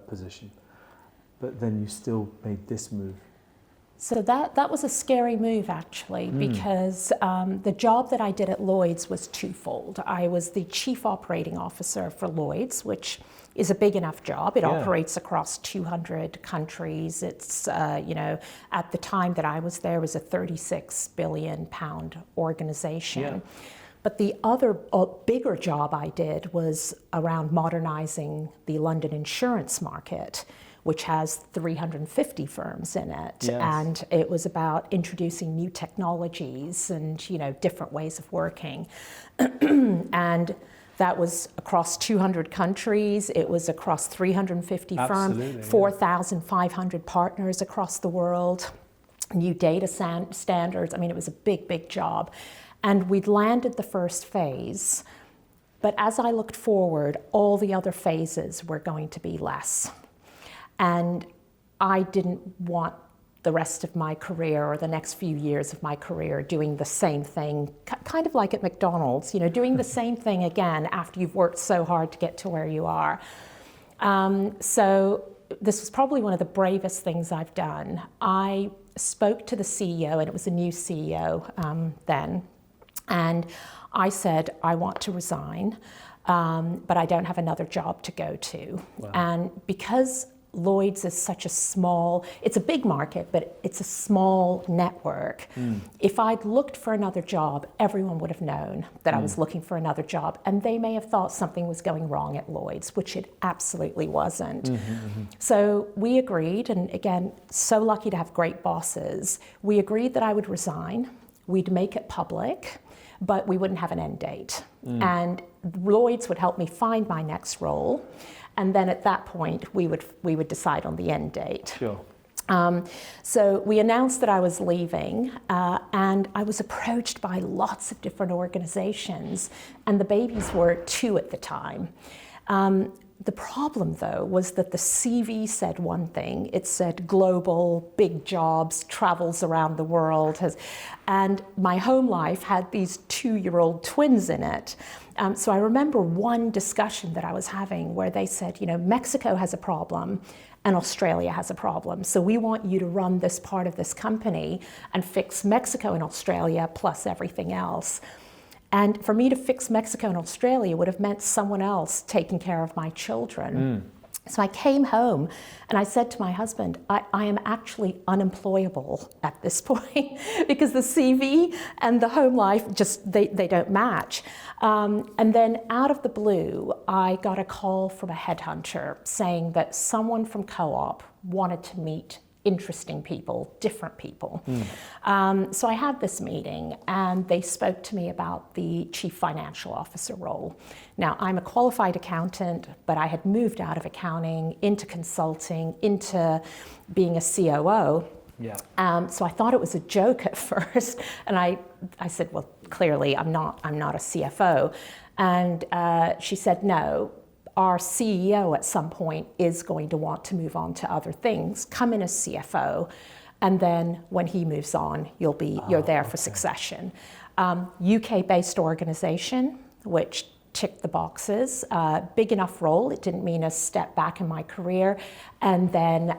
Speaker 1: position, but then you still made this move.
Speaker 2: So that was a scary move, actually, because the job that I did at Lloyd's was twofold. I was the chief operating officer for Lloyd's, which is a big enough job. It operates across 200 countries. It's, at the time that I was there, it was a 36 billion pound organization.
Speaker 1: Yeah.
Speaker 2: But the other bigger job I did was around modernizing the London insurance market, which has 350 firms in it.
Speaker 1: Yes.
Speaker 2: And it was about introducing new technologies and, different ways of working. And that was across 200 countries. It was across 350 firms, 4,500 partners across the world, new data standards. I mean, it was a big, big job. And we'd landed the first phase. But as I looked forward, all the other phases were going to be less. And I didn't want the rest of my career or the next few years of my career doing the same thing, kind of like at McDonald's, doing the same thing again after you've worked so hard to get to where you are. So this was probably one of the bravest things I've done. I spoke to the CEO, and it was a new CEO then, and I said, I want to resign, but I don't have another job to go to.
Speaker 1: Wow.
Speaker 2: And because Lloyd's is such a small, it's a big market, but it's a small network. If I'd looked for another job, everyone would have known that I was looking for another job, and they may have thought something was going wrong at Lloyd's, which it absolutely wasn't. So we agreed, and again, so lucky to have great bosses. We agreed that I would resign, we'd make it public, but we wouldn't have an end date. And Lloyd's would help me find my next role. And then at that point, we would decide on the end date.
Speaker 1: Sure.
Speaker 2: So we announced that I was leaving, and I was approached by lots of different organizations, and the babies were 2 at the time. The problem, though, was that the CV said one thing. It said global, big jobs, travels around the world, and my home life had these 2-year-old twins in it. So I remember one discussion that I was having where they said, Mexico has a problem and Australia has a problem. So we want you to run this part of this company and fix Mexico and Australia plus everything else. And for me to fix Mexico and Australia would have meant someone else taking care of my children. So I came home and I said to my husband, I am actually unemployable at this point because the CV and the home life just, they don't match. And then out of the blue, I got a call from a headhunter saying that someone from Co-op wanted to meet interesting people, different people. So I had this meeting and they spoke to me about the chief financial officer role. Now, I'm a qualified accountant, but I had moved out of accounting into consulting, into being a COO.
Speaker 1: Yeah.
Speaker 2: So I thought it was a joke at first. And I said, well, clearly I'm not a CFO. And she said, no. Our CEO at some point is going to want to move on to other things, come in as CFO, and then when he moves on, you're there for succession. UK-based organization, which ticked the boxes, big enough role. It didn't mean a step back in my career, and then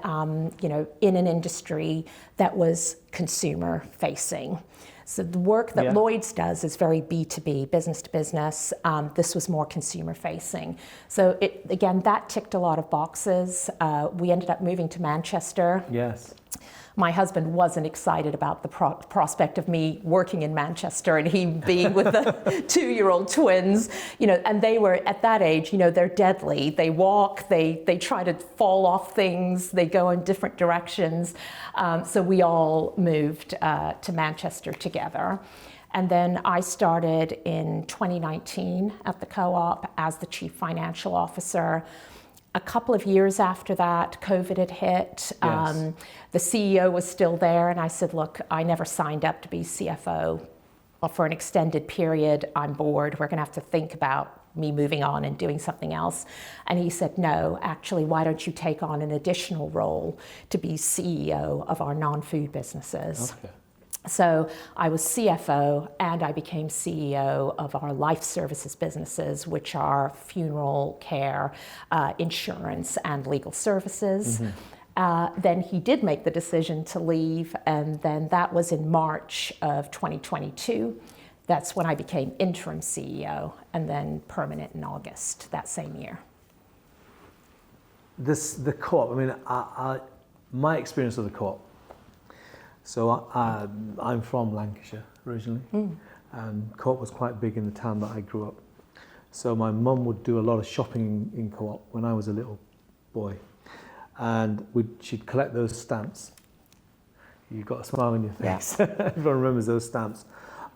Speaker 2: in an industry that was consumer-facing. So the work that Lloyd's does is very B2B, business to business. This was more consumer facing. So that ticked a lot of boxes. We ended up moving to Manchester.
Speaker 1: Yes.
Speaker 2: My husband wasn't excited about the prospect of me working in Manchester and he being with the 2-year-old twins, and they were at that age, they're deadly. They walk, they try to fall off things, they go in different directions. So we all moved to Manchester together. And then I started in 2019 at the Co-op as the Chief Financial Officer. A couple of years after that, COVID had hit.
Speaker 1: Yes.
Speaker 2: The CEO was still there, and I said, look, I never signed up to be CFO for an extended period. I'm bored. We're going to have to think about me moving on and doing something else. And he said, no, actually, why don't you take on an additional role to be CEO of our non-food businesses?
Speaker 1: Okay.
Speaker 2: So I was CFO and I became CEO of our life services businesses, which are funeral care, insurance, and legal services. Then he did make the decision to leave, and then that was in March of 2022. That's when I became interim CEO and then permanent in August that same year.
Speaker 1: The Co-op, my experience of the Co-op, so I'm from Lancashire originally, and Co-op was quite big in the town that I grew up. So my mum would do a lot of shopping in Co-op when I was a little boy, and she'd collect those stamps. You've got a smile on your face. Yeah. Everyone remembers those stamps.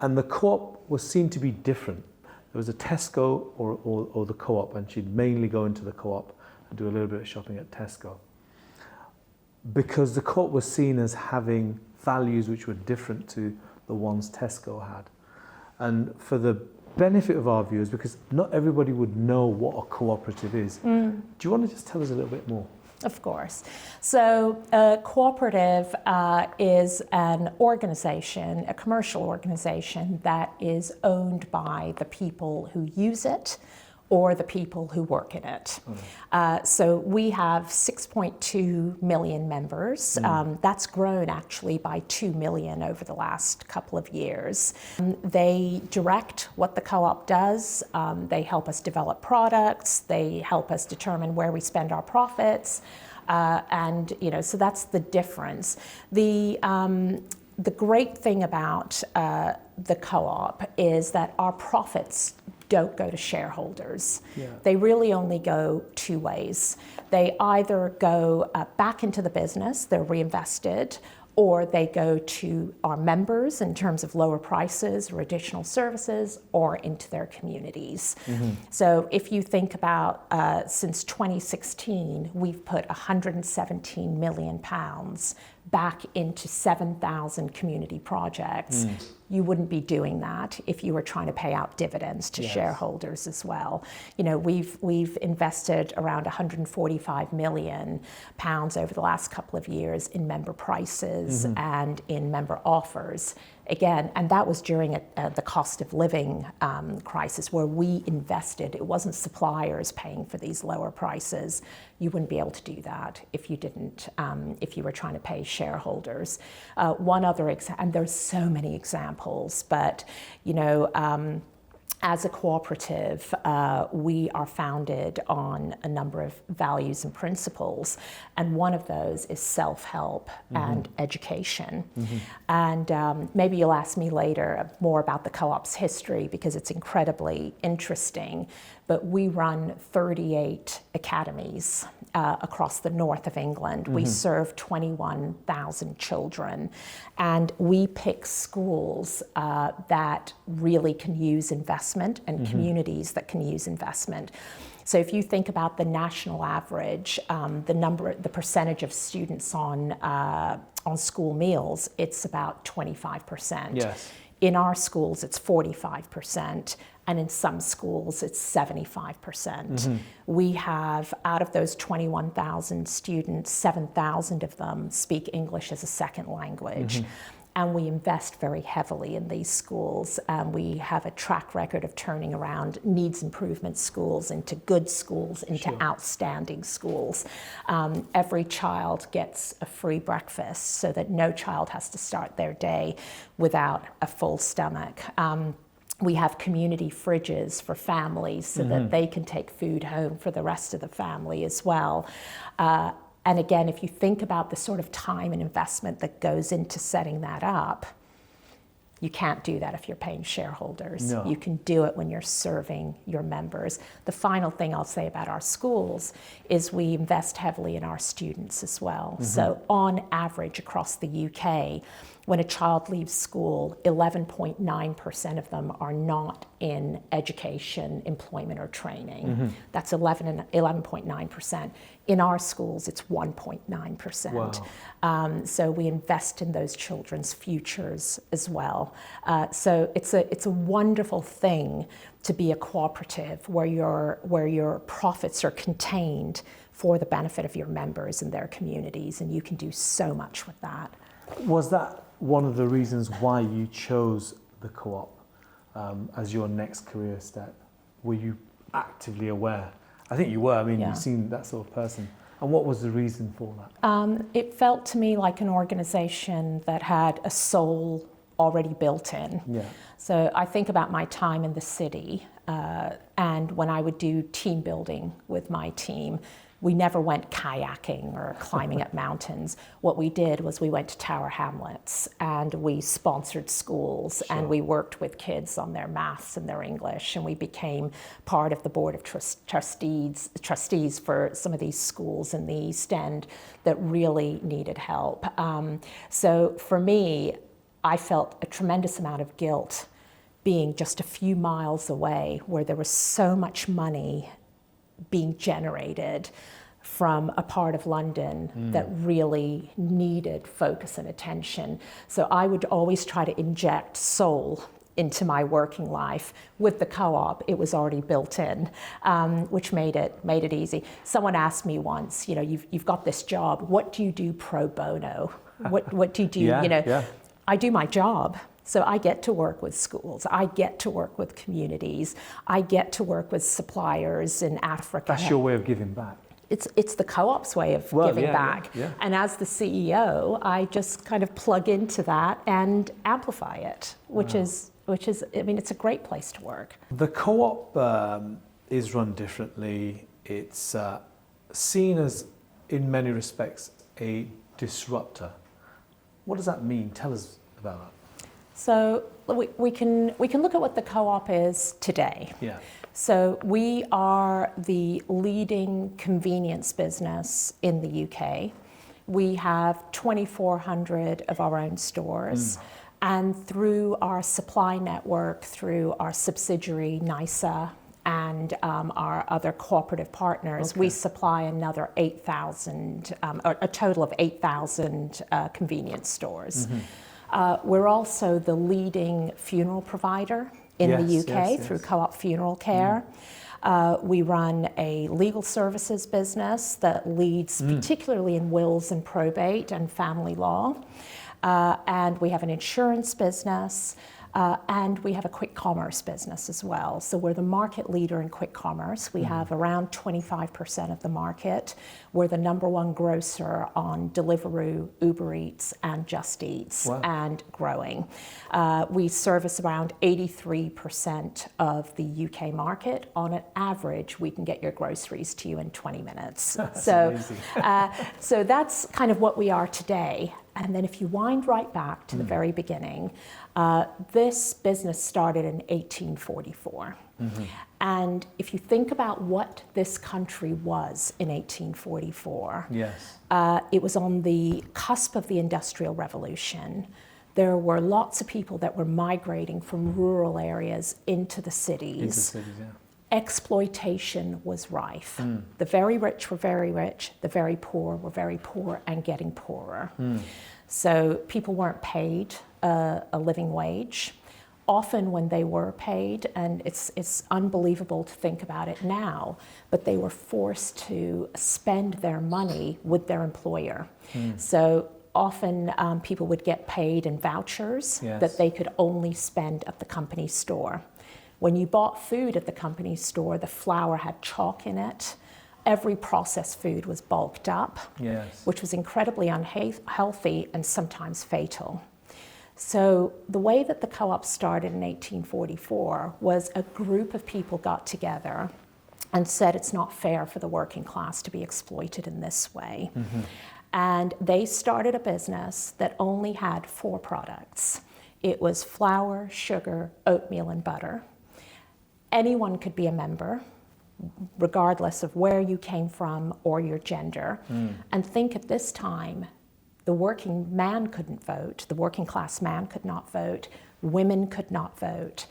Speaker 1: And the Co-op was seen to be different. There was a Tesco or the Co-op, and she'd mainly go into the Co-op and do a little bit of shopping at Tesco. Because the Co-op was seen as having values which were different to the ones Tesco had. And for the benefit of our viewers, because not everybody would know what a cooperative is, do you want to just tell us a little bit more?
Speaker 2: Of course. So cooperative is an organization, a commercial organization that is owned by the people who use it or the people who work in it. So we have 6.2 million members. That's grown actually by 2 million over the last couple of years. They direct what the co-op does. They help us develop products. They help us determine where we spend our profits. And so that's the difference. The great thing about the co-op is that our profits don't go to shareholders.
Speaker 1: Yeah.
Speaker 2: They really only go two ways. They either go back into the business, they're reinvested, or they go to our members in terms of lower prices or additional services, or into their communities. So if you think about since 2016, we've put £117 million back into 7,000 community projects. You wouldn't be doing that if you were trying to pay out dividends to shareholders as well. We've invested around £145 million over the last couple of years in member prices and in member offers. Again, and that was during the cost of living crisis where we invested. It wasn't suppliers paying for these lower prices. You wouldn't be able to do that if you didn't, if you were trying to pay shareholders. One other example, and there's so many examples, but as a cooperative, we are founded on a number of values and principles, and one of those is self-help and education. And maybe you'll ask me later more about the co-op's history because it's incredibly interesting, but we run 38 academies across the north of England. We serve 21,000 children, and we pick schools that really can use investment and communities that can use investment. So if you think about the national average, the percentage of students on school meals, it's about 25%.
Speaker 1: Yes.
Speaker 2: In our schools, it's 45%. And in some schools, it's 75%. We have, out of those 21,000 students, 7,000 of them speak English as a second language. And we invest very heavily in these schools. We have a track record of turning around needs improvement schools into good schools, into outstanding schools. Every child gets a free breakfast so that no child has to start their day without a full stomach. We have community fridges for families so that they can take food home for the rest of the family as well. And again, if you think about the sort of time and investment that goes into setting that up, you can't do that if you're paying shareholders.
Speaker 1: No.
Speaker 2: You can do it when you're serving your members. The final thing I'll say about our schools is we invest heavily in our students as well. So on average across the UK, when a child leaves school, 11.9% of them are not in education, employment, or training. That's 11.9%. In our schools, it's 1.9%.
Speaker 1: Wow.
Speaker 2: So we invest in those children's futures as well. So it's a wonderful thing to be a cooperative where your profits are contained for the benefit of your members and their communities, and you can do so much with that.
Speaker 1: Was that one of the reasons why you chose the co-op as your next career step? Were you actively aware? I think you were. I mean, you seem that sort of person. And what was the reason for that?
Speaker 2: It felt to me like an organization that had a soul already built in.
Speaker 1: Yeah.
Speaker 2: So I think about my time in the city, and when I would do team building with my team, we never went kayaking or climbing up mountains. What we did was we went to Tower Hamlets and we sponsored schools and we worked with kids on their maths and their English, and we became part of the board of trustees for some of these schools in the East End that really needed help. So for me, I felt a tremendous amount of guilt being just a few miles away where there was so much money being generated from a part of London that really needed focus and attention. So I would always try to inject soul into my working life. With the co-op, it was already built in, which made it easy. Someone asked me once, you've got this job. What do you do pro bono? What do you do? I do my job. So I get to work with schools. I get to work with communities. I get to work with suppliers in Africa.
Speaker 1: That's your way of giving back.
Speaker 2: It's the co-op's way of giving back. Yeah. And as the CEO, I just kind of plug into that and amplify it, which is, it's a great place to work.
Speaker 1: The co-op is run differently. It's seen as, in many respects, a disruptor. What does that mean? Tell us about that.
Speaker 2: So we can look at what the co-op is today.
Speaker 1: Yeah.
Speaker 2: So we are the leading convenience business in the UK. We have 2,400 of our own stores. And through our supply network, through our subsidiary NISA and our other cooperative partners, we supply another 8,000, a total of 8,000 convenience stores. We're also the leading funeral provider in the UK through Co-op Funeral Care. We run a legal services business that leads particularly in wills and probate and family law. And we have an insurance business. And we have a quick commerce business as well. So we're the market leader in quick commerce. We have around 25% of the market. We're the #1 grocer on Deliveroo, Uber Eats, and Just Eats, and growing. We service around 83% of the UK market. On an average, we can get your groceries to you in 20 minutes. So that's kind of what we are today. And then if you wind right back to the very beginning, this business started in 1844. And if you think about what this country was in 1844, it was on the cusp of the Industrial Revolution. There were lots of people that were migrating from rural areas into the cities. Exploitation was rife. The very rich were very rich, the very poor were very poor and getting poorer. So people weren't paid a living wage. Often when they were paid, and it's unbelievable to think about it now, but they were forced to spend their money with their employer. So often people would get paid in vouchers that they could only spend at the company store. When you bought food at the company store, the flour had chalk in it. Every processed food was bulked up, which was incredibly unhealthy and sometimes fatal. So the way that the co-op started in 1844 was a group of people got together and said it's not fair for the working class to be exploited in this way. And they started a business that only had 4 products. It was flour, sugar, oatmeal, and butter. Anyone could be a member, regardless of where you came from or your gender. And think at this time, the working man couldn't vote, the working class man could not vote, women could not vote.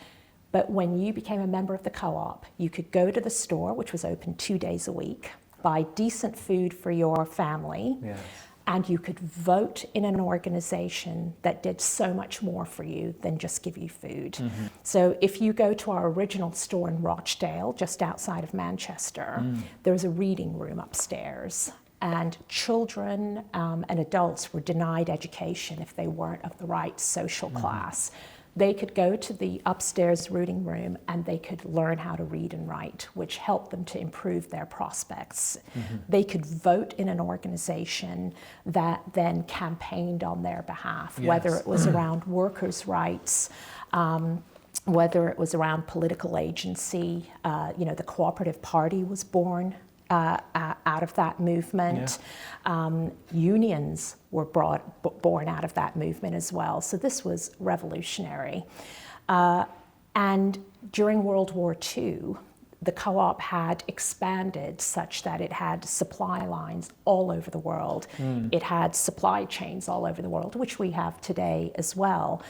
Speaker 2: But when you became a member of the co-op, you could go to the store, which was open 2 days a week, buy decent food for your family, and you could vote in an organization that did so much more for you than just give you food. So if you go to our original store in Rochdale, just outside of Manchester, there's a reading room upstairs. And children and adults were denied education if they weren't of the right social class. They could go to the upstairs reading room and they could learn how to read and write, which helped them to improve their prospects. They could vote in an organization that then campaigned on their behalf, whether it was around workers' rights, whether it was around political agency. The Cooperative Party was born out of that movement. Unions were born out of that movement as well. So this was revolutionary. And during World War II, the co-op had expanded such that it had supply lines all over the world. It had supply chains all over the world, which we have today as well.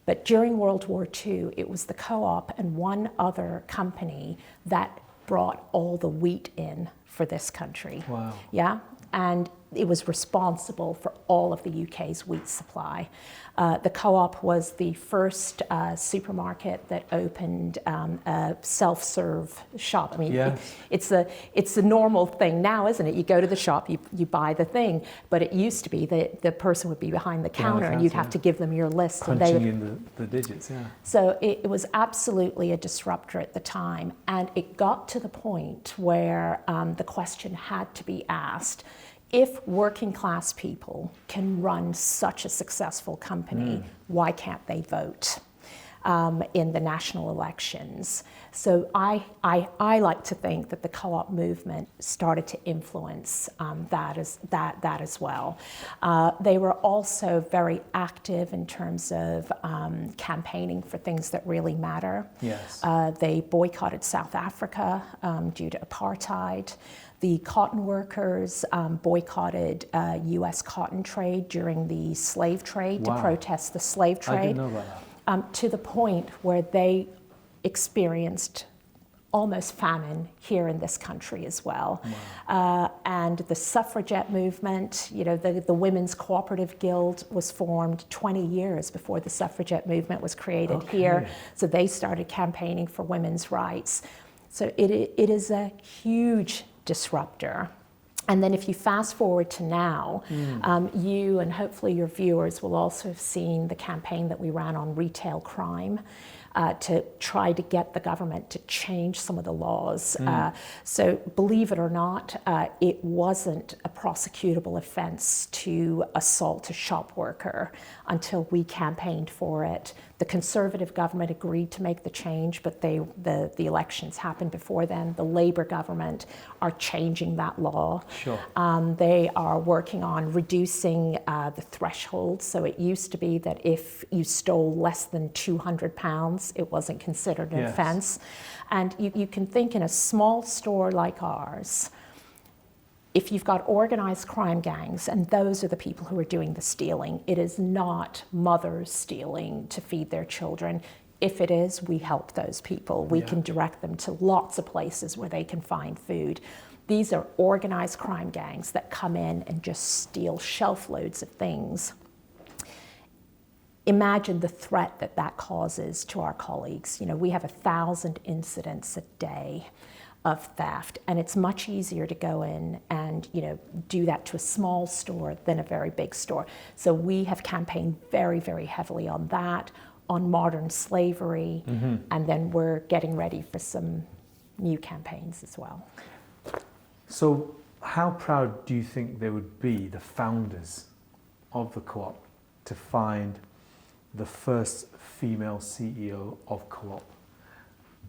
Speaker 2: But during World War II, it was the co-op and one other company that brought all the wheat in for this country.
Speaker 1: Wow.
Speaker 2: Yeah, and it was responsible for all of the UK's wheat supply. The Co-op was the first supermarket that opened a self-serve shop. I mean,
Speaker 1: yes.
Speaker 2: it's a normal thing now, isn't it? You go to the shop, you buy the thing, but it used to be that the person would be behind the counter and you'd have to give them your list.
Speaker 1: Punching
Speaker 2: and they would,
Speaker 1: in the digits, yeah.
Speaker 2: So it was absolutely a disruptor at the time, and it got to the point where the question had to be asked, if working class people can run such a successful company, why can't they vote in the national elections? So I like to think that the co-op movement started to influence that as well. They were also very active in terms of campaigning for things that really matter.
Speaker 1: Yes.
Speaker 2: They boycotted South Africa due to apartheid. The cotton workers boycotted U.S. cotton trade during the slave trade to protest the slave trade.
Speaker 1: I didn't know about that.
Speaker 2: To the point where they experienced almost famine here in this country as well.
Speaker 1: Wow.
Speaker 2: And the suffragette movement, you know, the Women's Co-operative Guild was formed 20 years before the suffragette movement was created here. So they started campaigning for women's rights. So it is a huge disruptor. And then if you fast forward to now, you and hopefully your viewers will also have seen the campaign that we ran on retail crime to try to get the government to change some of the laws. So believe it or not, it wasn't a prosecutable offense to assault a shop worker until we campaigned for it. The Conservative government agreed to make the change, but the elections happened before then. The Labour government are changing that law.
Speaker 1: Sure.
Speaker 2: They are working on reducing the threshold. So it used to be that if you stole less than £200, it wasn't considered an offence. And you can think in a small store like ours, if you've got organized crime gangs, and those are the people who are doing the stealing, it is not mothers stealing to feed their children. If it is, we help those people. We can direct them to lots of places where they can find food. These are organized crime gangs that come in and just steal shelf loads of things. Imagine the threat that causes to our colleagues. You know, we have 1,000 incidents a day of theft, and it's much easier to go in and, you know, do that to a small store than a very big store. So we have campaigned very, very heavily on that, on modern slavery, and then we're getting ready for some new campaigns as well.
Speaker 1: So how proud do you think they would be, the founders of the Co-op, to find the first female CEO of Co-op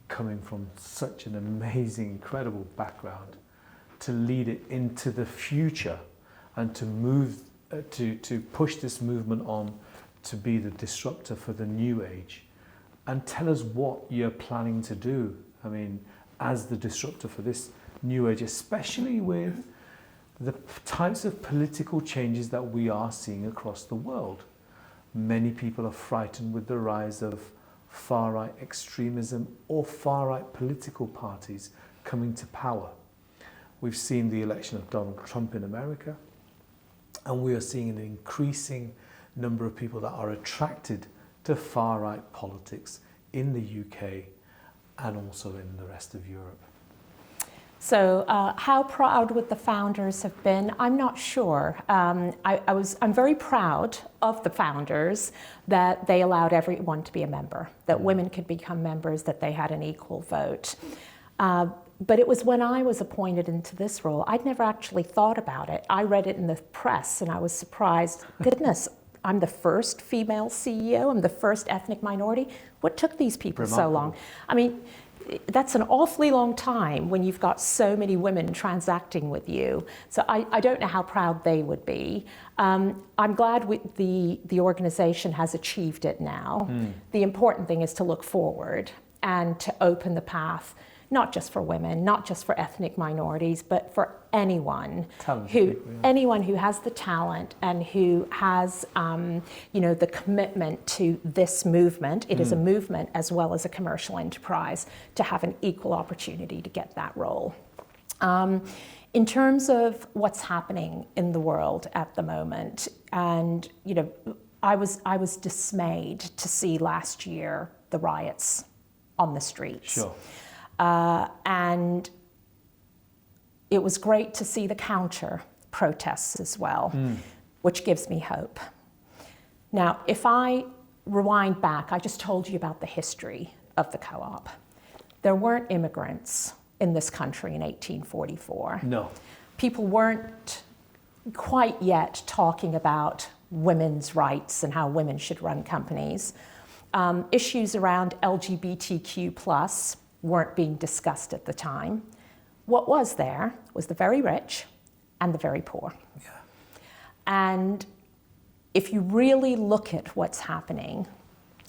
Speaker 1: coming from such an amazing, incredible background, to lead it into the future and to move, to push this movement on to be the disruptor for the new age? And tell us what you're planning to do, I mean, as the disruptor for this new age, especially with the types of political changes that we are seeing across the world. Many people are frightened with the rise of far-right extremism or far-right political parties coming to power. We've seen the election of Donald Trump in America, and we are seeing an increasing number of people that are attracted to far-right politics in the UK and also in the rest of Europe.
Speaker 2: So how proud would the founders have been? I'm not sure. I'm very proud of the founders that they allowed everyone to be a member, that women could become members, that they had an equal vote. But it was when I was appointed into this role, I'd never actually thought about it. I read it in the press and I was surprised. Goodness, I'm the first female CEO, I'm the first ethnic minority. What took these people so long? I mean, that's an awfully long time when you've got so many women transacting with you. So I don't know how proud they would be. I'm glad the organization has achieved it now. The important thing is to look forward and to open the path, not just for women, not just for ethnic minorities, but for anyone anyone who has the talent and who has the commitment to this movement. It is a movement as well as a commercial enterprise, to have an equal opportunity to get that role. In terms of what's happening in the world at the moment, and I was dismayed to see last year the riots on the streets.
Speaker 1: Sure.
Speaker 2: And it was great to see the counter protests as well, which gives me hope. Now, if I rewind back, I just told you about the history of the co-op. There weren't immigrants in this country in 1844.
Speaker 1: No.
Speaker 2: People weren't quite yet talking about women's rights and how women should run companies. Issues around LGBTQ+ weren't being discussed at the time. What was there was the very rich and the very poor.
Speaker 1: Yeah.
Speaker 2: And if you really look at what's happening,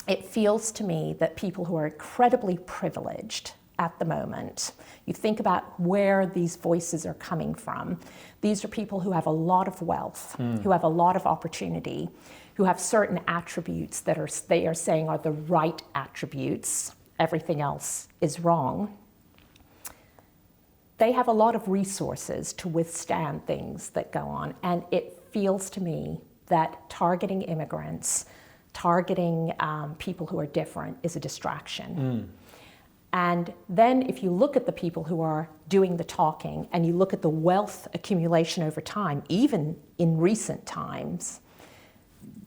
Speaker 2: it feels to me that people who are incredibly privileged at the moment, you think about where these voices are coming from. These are people who have a lot of wealth, who have a lot of opportunity, who have certain attributes that they are saying are the right attributes. Everything else is wrong. They have a lot of resources to withstand things that go on. And it feels to me that targeting immigrants, targeting people who are different is a distraction. And then if you look at the people who are doing the talking and you look at the wealth accumulation over time, even in recent times,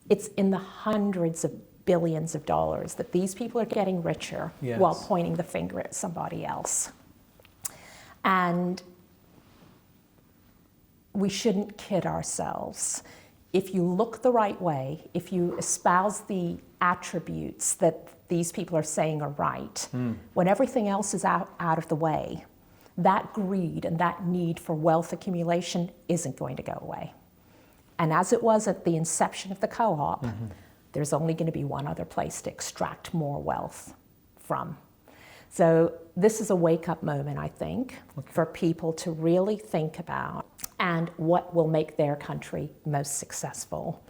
Speaker 2: it's in the hundreds of billions of dollars that these people are getting richer while pointing the finger at somebody else. And we shouldn't kid ourselves. If you look the right way, if you espouse the attributes that these people are saying are right, when everything else is out of the way, that greed and that need for wealth accumulation isn't going to go away. And as it was at the inception of the co-op, there's only going to be one other place to extract more wealth from. So this is a wake-up moment, I think, for people to really think about and what will make their country most successful.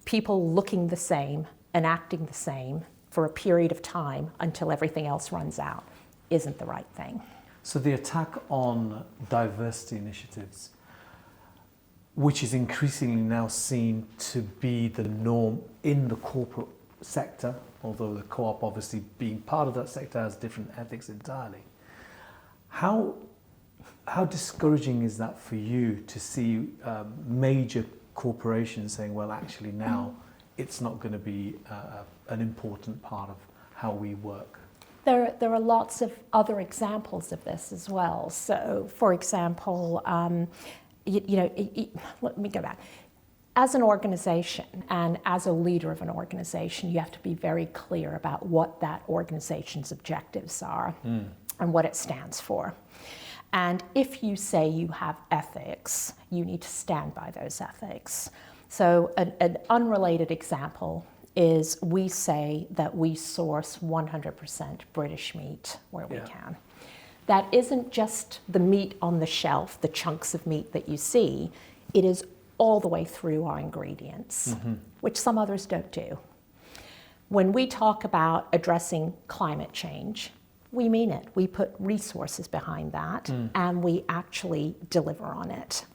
Speaker 2: People looking the same and acting the same for a period of time until everything else runs out isn't the right thing.
Speaker 1: So the attack on diversity initiatives, which is increasingly now seen to be the norm in the corporate sector, although the co-op obviously being part of that sector has different ethics entirely. How discouraging is that for you to see major corporations saying, well, actually now it's not going to be an important part of how we work?
Speaker 2: There are lots of other examples of this as well. So, for example, let me go back. As an organization and as a leader of an organization, you have to be very clear about what that organization's objectives are and what it stands for. And if you say you have ethics, you need to stand by those ethics. So an unrelated example is we say that we source 100% British meat where we can. That isn't just the meat on the shelf, the chunks of meat that you see. It is all the way through our ingredients, which some others don't do. When we talk about addressing climate change, we mean it. We put resources behind that and we actually deliver on it.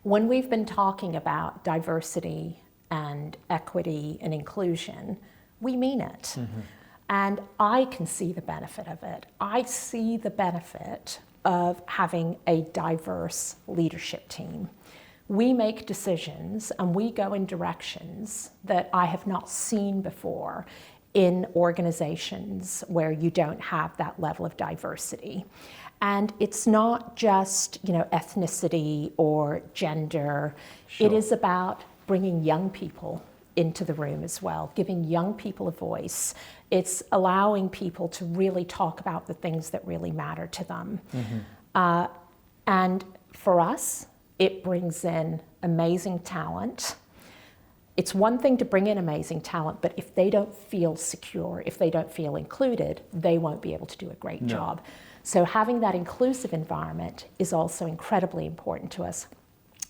Speaker 2: When we've been talking about diversity and equity and inclusion, we mean it. And I can see the benefit of it. I see the benefit of having a diverse leadership team. We make decisions and we go in directions that I have not seen before in organizations where you don't have that level of diversity. And it's not just, ethnicity or gender. It is about bringing young people into the room as well, giving young people a voice. It's allowing people to really talk about the things that really matter to them. And for us, it brings in amazing talent. It's one thing to bring in amazing talent, but if they don't feel secure, if they don't feel included, they won't be able to do a great job. So having that inclusive environment is also incredibly important to us.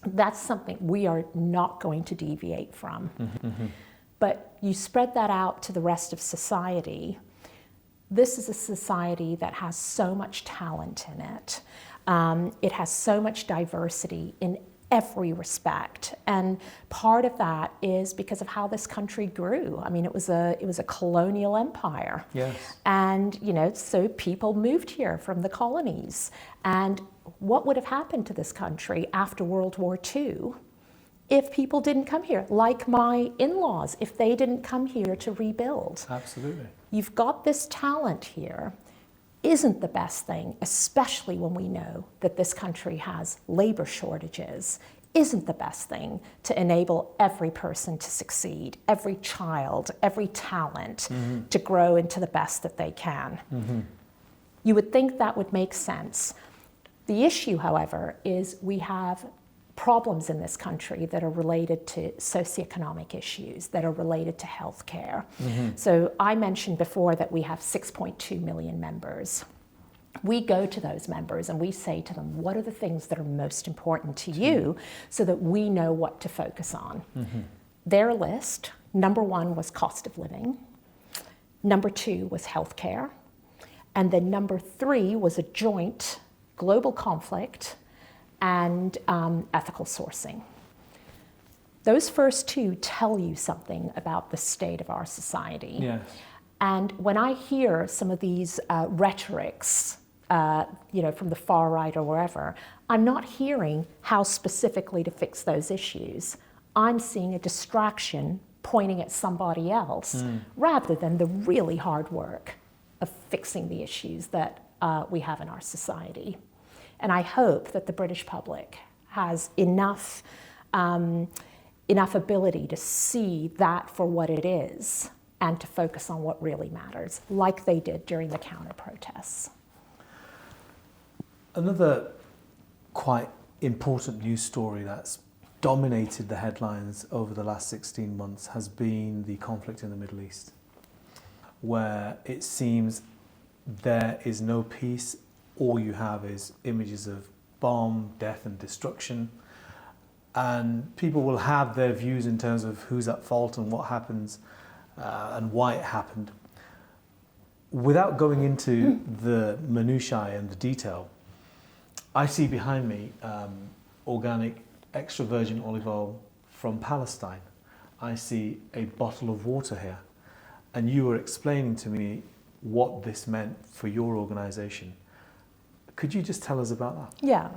Speaker 2: That's something we are not going to deviate from. But you spread that out to the rest of society. This is a society that has so much talent in it. It has so much diversity in every respect, and part of that is because of how this country grew. I mean, it was a colonial empire.
Speaker 1: Yes.
Speaker 2: And so people moved here from the colonies. And what would have happened to this country after World War II if people didn't come here? Like my in-laws, if they didn't come here to rebuild.
Speaker 1: Absolutely.
Speaker 2: You've got this talent here. Isn't the best thing, especially when we know that this country has labor shortages, isn't the best thing to enable every person to succeed, every child, every talent to grow into the best that they can. You would think that would make sense. The issue, however, is we have problems in this country that are related to socioeconomic issues, that are related to healthcare. So I mentioned before that we have 6.2 million members. We go to those members and we say to them, what are the things that are most important to you, so that we know what to focus on? Their list, number 1 was cost of living, number 2 was healthcare, and then number 3 was a joint global conflict and ethical sourcing. Those first 2 tell you something about the state of our society.
Speaker 1: Yes.
Speaker 2: And when I hear some of these rhetorics, from the far right or wherever, I'm not hearing how specifically to fix those issues. I'm seeing a distraction pointing at somebody else rather than the really hard work of fixing the issues that we have in our society. And I hope that the British public has enough ability to see that for what it is and to focus on what really matters, like they did during the counter-protests.
Speaker 1: Another quite important news story that's dominated the headlines over the last 16 months has been the conflict in the Middle East, where it seems there is no peace. All you have is images of bomb, death and destruction. And people will have their views in terms of who's at fault and what happens and why it happened. Without going into the minutiae and the detail, I see behind me organic extra virgin olive oil from Palestine. I see a bottle of water here. And you were explaining to me what this meant for your organization. Could you just tell us about that?
Speaker 2: Yeah.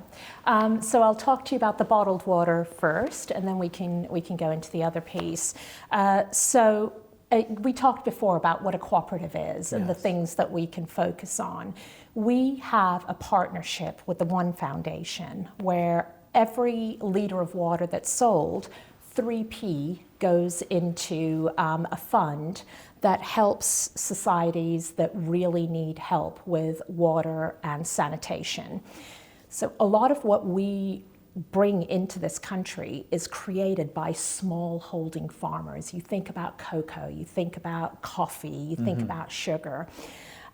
Speaker 2: So I'll talk to you about the bottled water first, and then we can go into the other piece. We talked before about what a cooperative is and the things that we can focus on. We have a partnership with the One Foundation where every liter of water that's sold, 3p goes into a fund that helps societies that really need help with water and sanitation. So a lot of what we bring into this country is created by small holding farmers. You think about cocoa, you think about coffee, you think about sugar.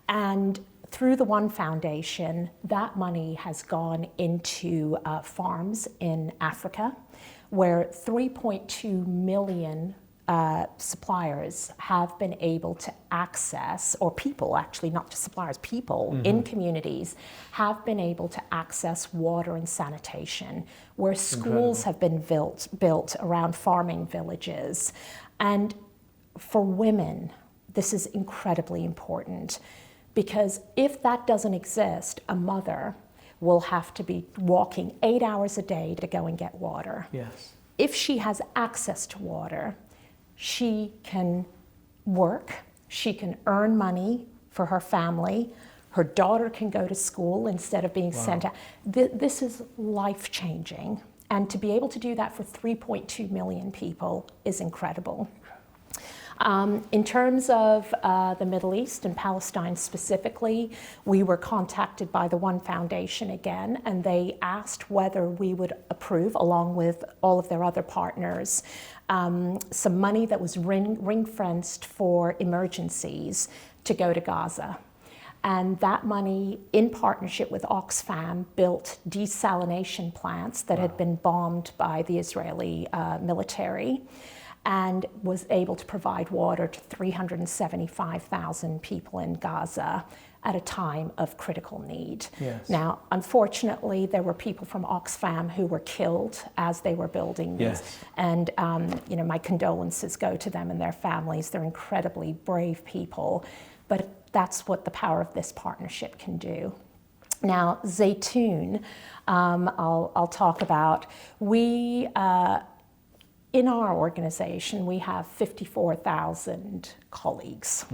Speaker 2: And through the One Foundation, that money has gone into farms in Africa, where 3.2 million suppliers have been able to access, or people actually, not just suppliers, people in communities have been able to access water and sanitation, where schools have been built around farming villages. And for women, this is incredibly important, because if that doesn't exist, a mother will have to be walking 8 hours a day to go and get water.
Speaker 1: Yes.
Speaker 2: If she has access to water, she can work, she can earn money for her family, her daughter can go to school instead of being sent out. This is life-changing, and to be able to do that for 3.2 million people is incredible. In terms of the Middle East and Palestine specifically, we were contacted by the One Foundation again, and they asked whether we would approve, along with all of their other partners, some money that was ring-fenced for emergencies to go to Gaza. And that money, in partnership with Oxfam, built desalination plants that had been bombed by the Israeli military, and was able to provide water to 375,000 people in Gaza. at a time of critical need.
Speaker 1: Yes.
Speaker 2: Now, unfortunately, there were people from Oxfam who were killed as they were building these.
Speaker 1: Yes.
Speaker 2: And my condolences go to them and their families. They're incredibly brave people, but that's what the power of this partnership can do. Now, Zaytoon, I'll talk about. We, in our organization, we have 54,000 colleagues.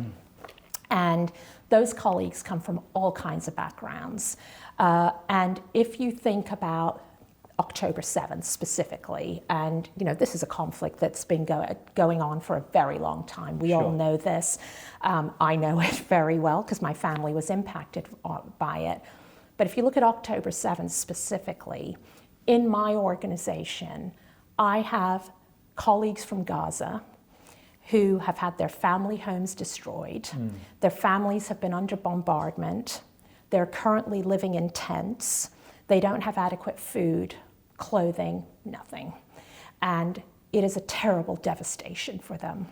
Speaker 2: And those colleagues come from all kinds of backgrounds. And if you think about October 7th specifically, and this is a conflict that's been going on for a very long time. We all know this. I know it very well because my family was impacted by it. But if you look at October 7th specifically, in my organization, I have colleagues from Gaza who have had their family homes destroyed. Their families have been under bombardment. They're currently living in tents. They don't have adequate food, clothing, nothing. And it is a terrible devastation for them.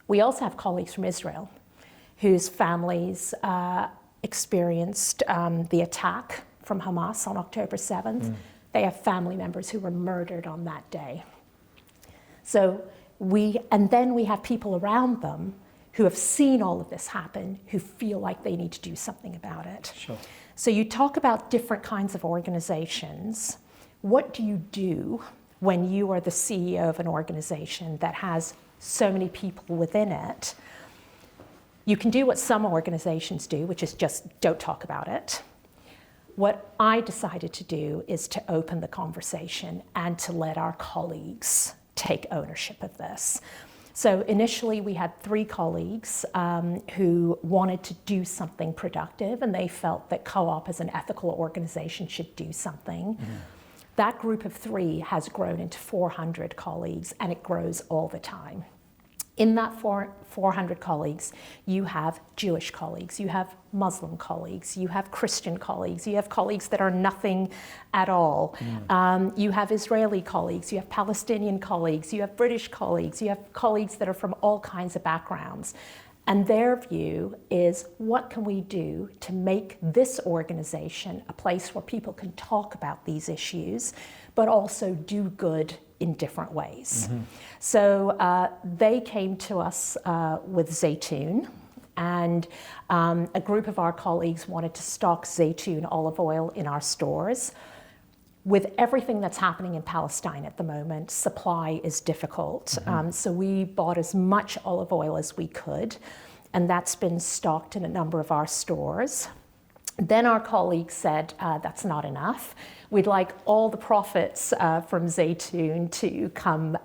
Speaker 2: We also have colleagues from Israel whose families experienced the attack from Hamas on October 7th. They have family members who were murdered on that day. And then we have people around them who have seen all of this happen, who feel like they need to do something about it.
Speaker 1: Sure.
Speaker 2: So you talk about different kinds of organizations. What do you do when you are the CEO of an organization that has so many people within it? You can do what some organizations do, which is just don't talk about it. What I decided to do is to open the conversation and to let our colleagues take ownership of this. So initially we had 3 colleagues who wanted to do something productive, and they felt that Co-op as an ethical organization should do something. That group of 3 has grown into 400 colleagues, and it grows all the time. In that 400 colleagues, you have Jewish colleagues, you have Muslim colleagues, you have Christian colleagues, you have colleagues that are nothing at all. You have Israeli colleagues, you have Palestinian colleagues, you have British colleagues, you have colleagues that are from all kinds of backgrounds. And their view is, what can we do to make this organization a place where people can talk about these issues, but also do good in different ways. So they came to us with Zaytoon, and a group of our colleagues wanted to stock Zaytoon olive oil in our stores. With everything that's happening in Palestine at the moment, supply is difficult. So we bought as much olive oil as we could, and that's been stocked in a number of our stores. Then our colleagues said, that's not enough. We'd like all the profits from Zaytoon to come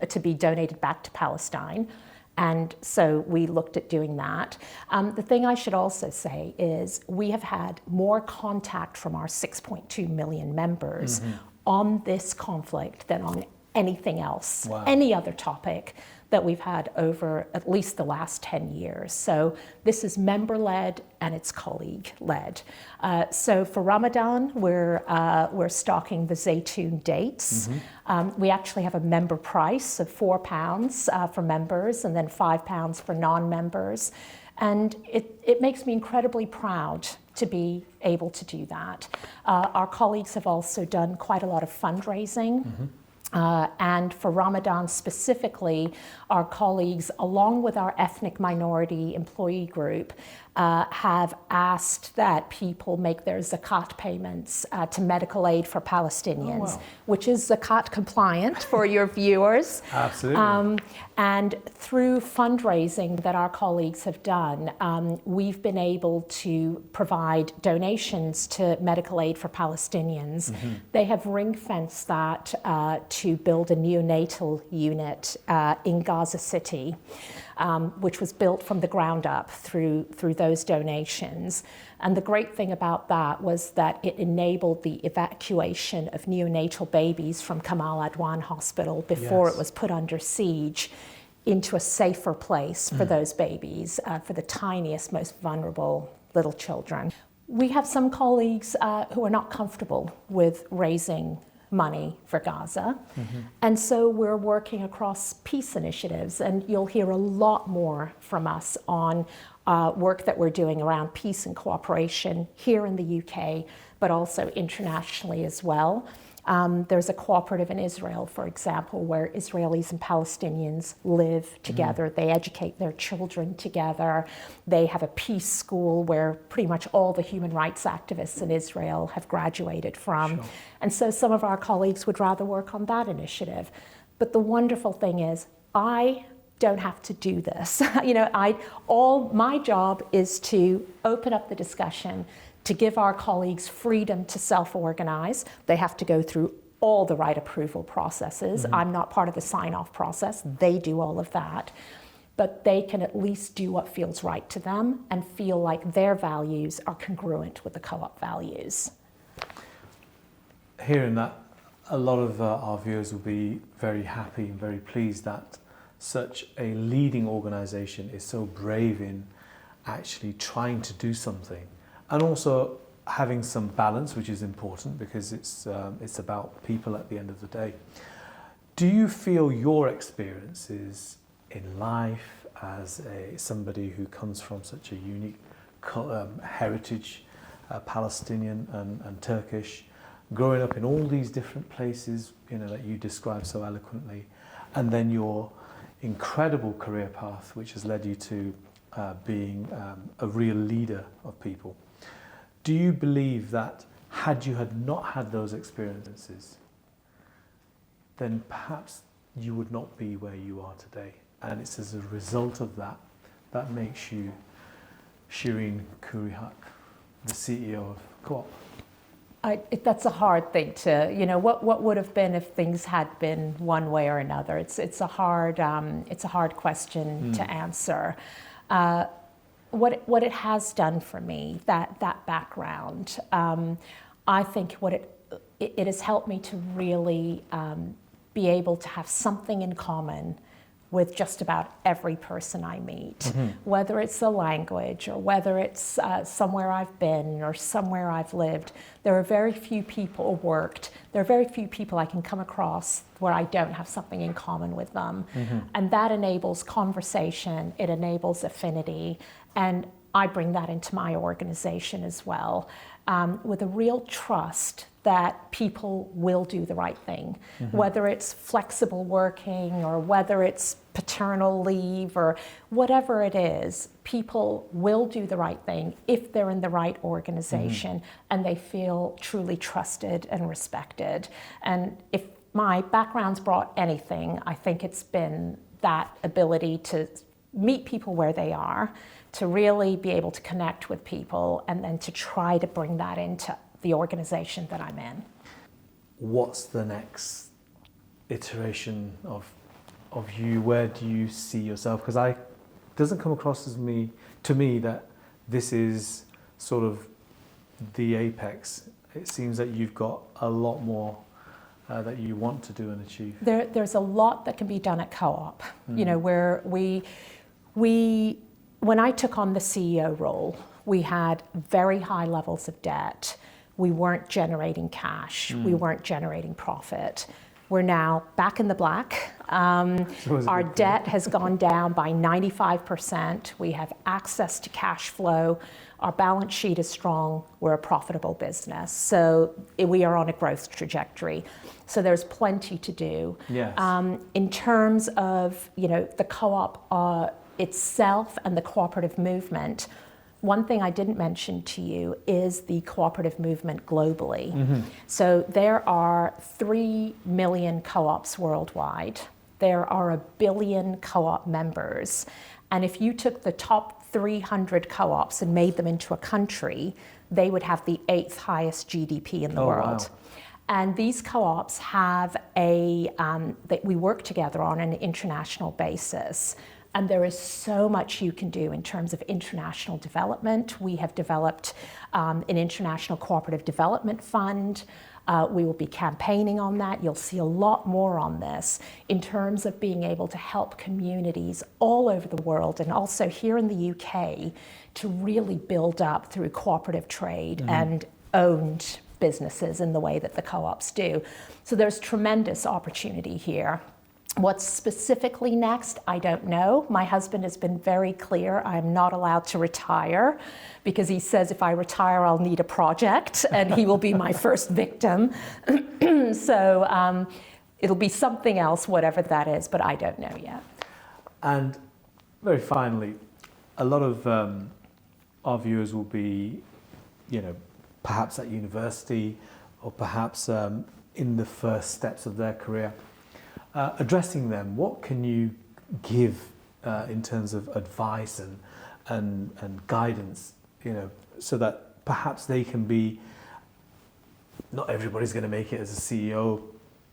Speaker 2: to be donated back to Palestine. And so we looked at doing that. The thing I should also say is we have had more contact from our 6.2 million members on this conflict than on anything else, any other topic that we've had over at least the last 10 years. So this is member-led and it's colleague-led. So for Ramadan, we're stocking the Zaytoon dates. We actually have a member price of £4 for members and then £5 for non-members. And it makes me incredibly proud to be able to do that. Our colleagues have also done quite a lot of fundraising. And for Ramadan specifically, our colleagues, along with our ethnic minority employee group, have asked that people make their zakat payments to medical aid for Palestinians, which is zakat compliant for your viewers.
Speaker 1: Absolutely.
Speaker 2: And through fundraising that our colleagues have done, we've been able to provide donations to medical aid for Palestinians. They have ring-fenced that to build a neonatal unit in Gaza City, which was built from the ground up through those donations. And the great thing about that was that it enabled the evacuation of neonatal babies from Kamal Adwan Hospital before it was put under siege into a safer place for those babies, for the tiniest, most vulnerable little children. We have some colleagues who are not comfortable with raising money for Gaza. And so we're working across peace initiatives, and you'll hear a lot more from us on work that we're doing around peace and cooperation here in the UK, but also internationally as well. There's a cooperative in Israel, for example, where Israelis and Palestinians live together. They educate their children together. They have a peace school where pretty much all the human rights activists in Israel have graduated from.
Speaker 1: Sure.
Speaker 2: And so some of our colleagues would rather work on that initiative. But the wonderful thing is, I don't have to do this. All my job is to open up the discussion, to give our colleagues freedom to self-organize. They have to go through all the right approval processes. I'm not part of the sign-off process. They do all of that. But they can at least do what feels right to them and feel like their values are congruent with the co-op values.
Speaker 1: Hearing that, a lot of our viewers will be very happy and very pleased that such a leading organisation is so brave in actually trying to do something, and also having some balance, which is important because it's about people at the end of the day. Do you feel your experiences in life as somebody who comes from such a unique heritage, Palestinian and Turkish, growing up in all these different places, that you describe so eloquently, and then your incredible career path, which has led you to being a real leader of people. Do you believe that had you not had those experiences, then perhaps you would not be where you are today? And it's as a result of that that makes you Shirine Khoury-Haq, the CEO of Co-op.
Speaker 2: That's a hard thing to, what would have been if things had been one way or another? It's a hard question to answer. What it has done for me, that background, I think what it has helped me to really be able to have something in common with just about every person I meet, whether it's the language or whether it's somewhere I've been or somewhere I've lived. There are very few people there are very few people I can come across where I don't have something in common with them. And that enables conversation, it enables affinity, and I bring that into my organization as well, with a real trust that people will do the right thing, whether it's flexible working or whether it's paternal leave or whatever it is, people will do the right thing if they're in the right organization and they feel truly trusted and respected. And if my background's brought anything, I think it's been that ability to meet people where they are, to really be able to connect with people, and then to try to bring that into the organization that I'm in.
Speaker 1: What's the next iteration of you? Where do you see yourself? Because it doesn't come across to me that this is sort of the apex. It seems that you've got a lot more that you want to do and achieve.
Speaker 2: There's a lot that can be done at Co-op. Where when I took on the CEO role, we had very high levels of debt. We weren't generating cash. We weren't generating profit. We're now back in the black. Our debt has gone down by 95%. We have access to cash flow. Our balance sheet is strong. We're a profitable business. So we are on a growth trajectory. So there's plenty to do.
Speaker 1: Yes.
Speaker 2: In terms of the Co-op itself and the cooperative movement, one thing I didn't mention to you is the cooperative movement globally. So there are 3 million co-ops worldwide. There are 1 billion co-op members. And if you took the top 300 co-ops and made them into a country, they would have the 8th highest GDP in the world.
Speaker 1: Wow.
Speaker 2: And these co-ops have that we work together on an international basis. And there is so much you can do in terms of international development. We have developed an international cooperative development fund. We will be campaigning on that. You'll see a lot more on this in terms of being able to help communities all over the world, and also here in the UK, to really build up through cooperative trade and owned businesses in the way that the co-ops do. So there's tremendous opportunity here. What's specifically next, I don't know. My husband has been very clear I'm not allowed to retire because he says if I retire, I'll need a project and he will be my first victim. So it'll be something else, whatever that is, but I don't know yet.
Speaker 1: And very finally, a lot of our viewers will be, perhaps at university or perhaps in the first steps of their career. Addressing them, what can you give in terms of advice and guidance, so that perhaps they can be, not everybody's going to make it as a CEO,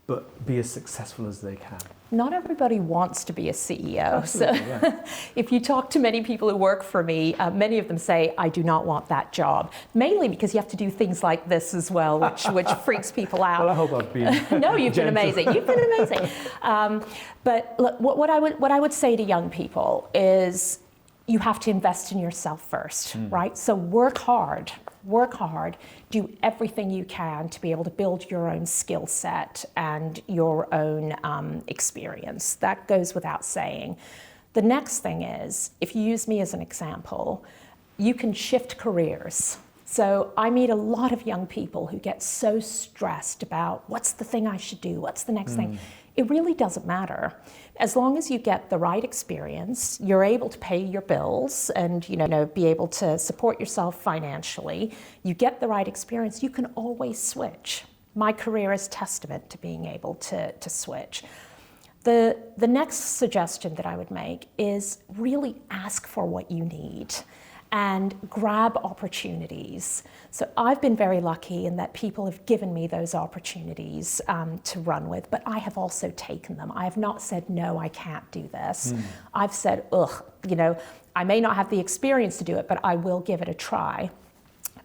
Speaker 1: but be as successful as they can?
Speaker 2: Not everybody wants to be a CEO.
Speaker 1: Absolutely,
Speaker 2: so
Speaker 1: yeah.
Speaker 2: If you talk to many people who work for me, many of them say, I do not want that job. Mainly because you have to do things like this as well, which freaks people out.
Speaker 1: Well, I hope I've been
Speaker 2: No, you've been
Speaker 1: gentle.
Speaker 2: amazing. You've been amazing. But look, what I would say to young people is you have to invest in yourself first, right? So work hard, do everything you can to be able to build your own skill set and your own experience. That goes without saying. The next thing is, if you use me as an example, you can shift careers. So I meet a lot of young people who get so stressed about what's the thing I should do, what's the next thing. It really doesn't matter. As long as you get the right experience, you're able to pay your bills and be able to support yourself financially, you get the right experience, you can always switch. My career is testament to being able to switch. The next suggestion that I would make is really ask for what you need and grab opportunities. So I've been very lucky in that people have given me those opportunities to run with, but I have also taken them. I have not said, no, I can't do this. I've said, I may not have the experience to do it, but I will give it a try.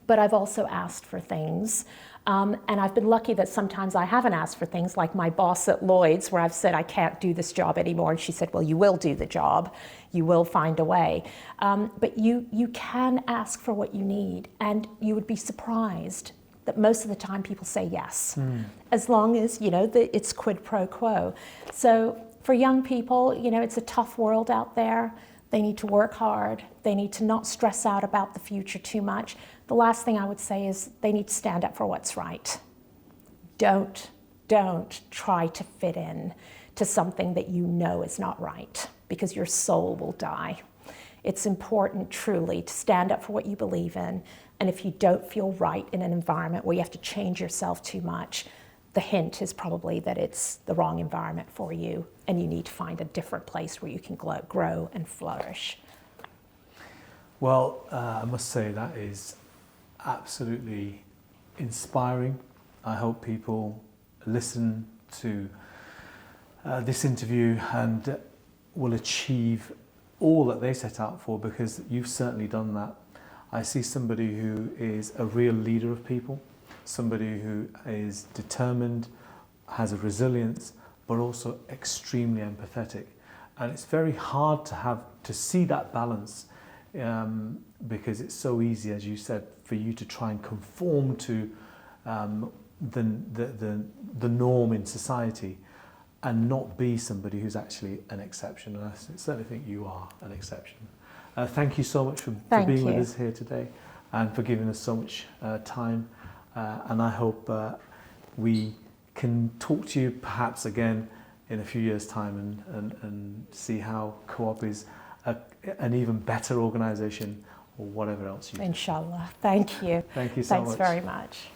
Speaker 2: But I've also asked for things. And I've been lucky that sometimes I haven't asked for things, like my boss at Lloyd's, where I've said, I can't do this job anymore. And she said, well, you will do the job. You will find a way. But you can ask for what you need. And you would be surprised that most of the time people say yes, as long as, it's quid pro quo. So for young people, it's a tough world out there. They need to work hard. They need to not stress out about the future too much. The last thing I would say is they need to stand up for what's right. Don't try to fit in to something that you know is not right, because your soul will die. It's important truly to stand up for what you believe in, and if you don't feel right in an environment where you have to change yourself too much, the hint is probably that it's the wrong environment for you, and you need to find a different place where you can grow and flourish.
Speaker 1: Well, I must say that is absolutely inspiring. I hope people listen to this interview and will achieve all that they set out for, because you've certainly done that. I see somebody who is a real leader of people, somebody who is determined, has a resilience, but also extremely empathetic. And it's very hard to see that balance, because it's so easy, as you said, for you to try and conform to the norm in society and not be somebody who's actually an exception. And I certainly think you are an exception. Thank you so much for being with us here today and for giving us so much time. And I hope we can talk to you perhaps again in a few years' time and see how Co-op is an even better organisation, or whatever else you do.
Speaker 2: Inshallah. Thank you.
Speaker 1: Thank you so much.
Speaker 2: Thanks very much.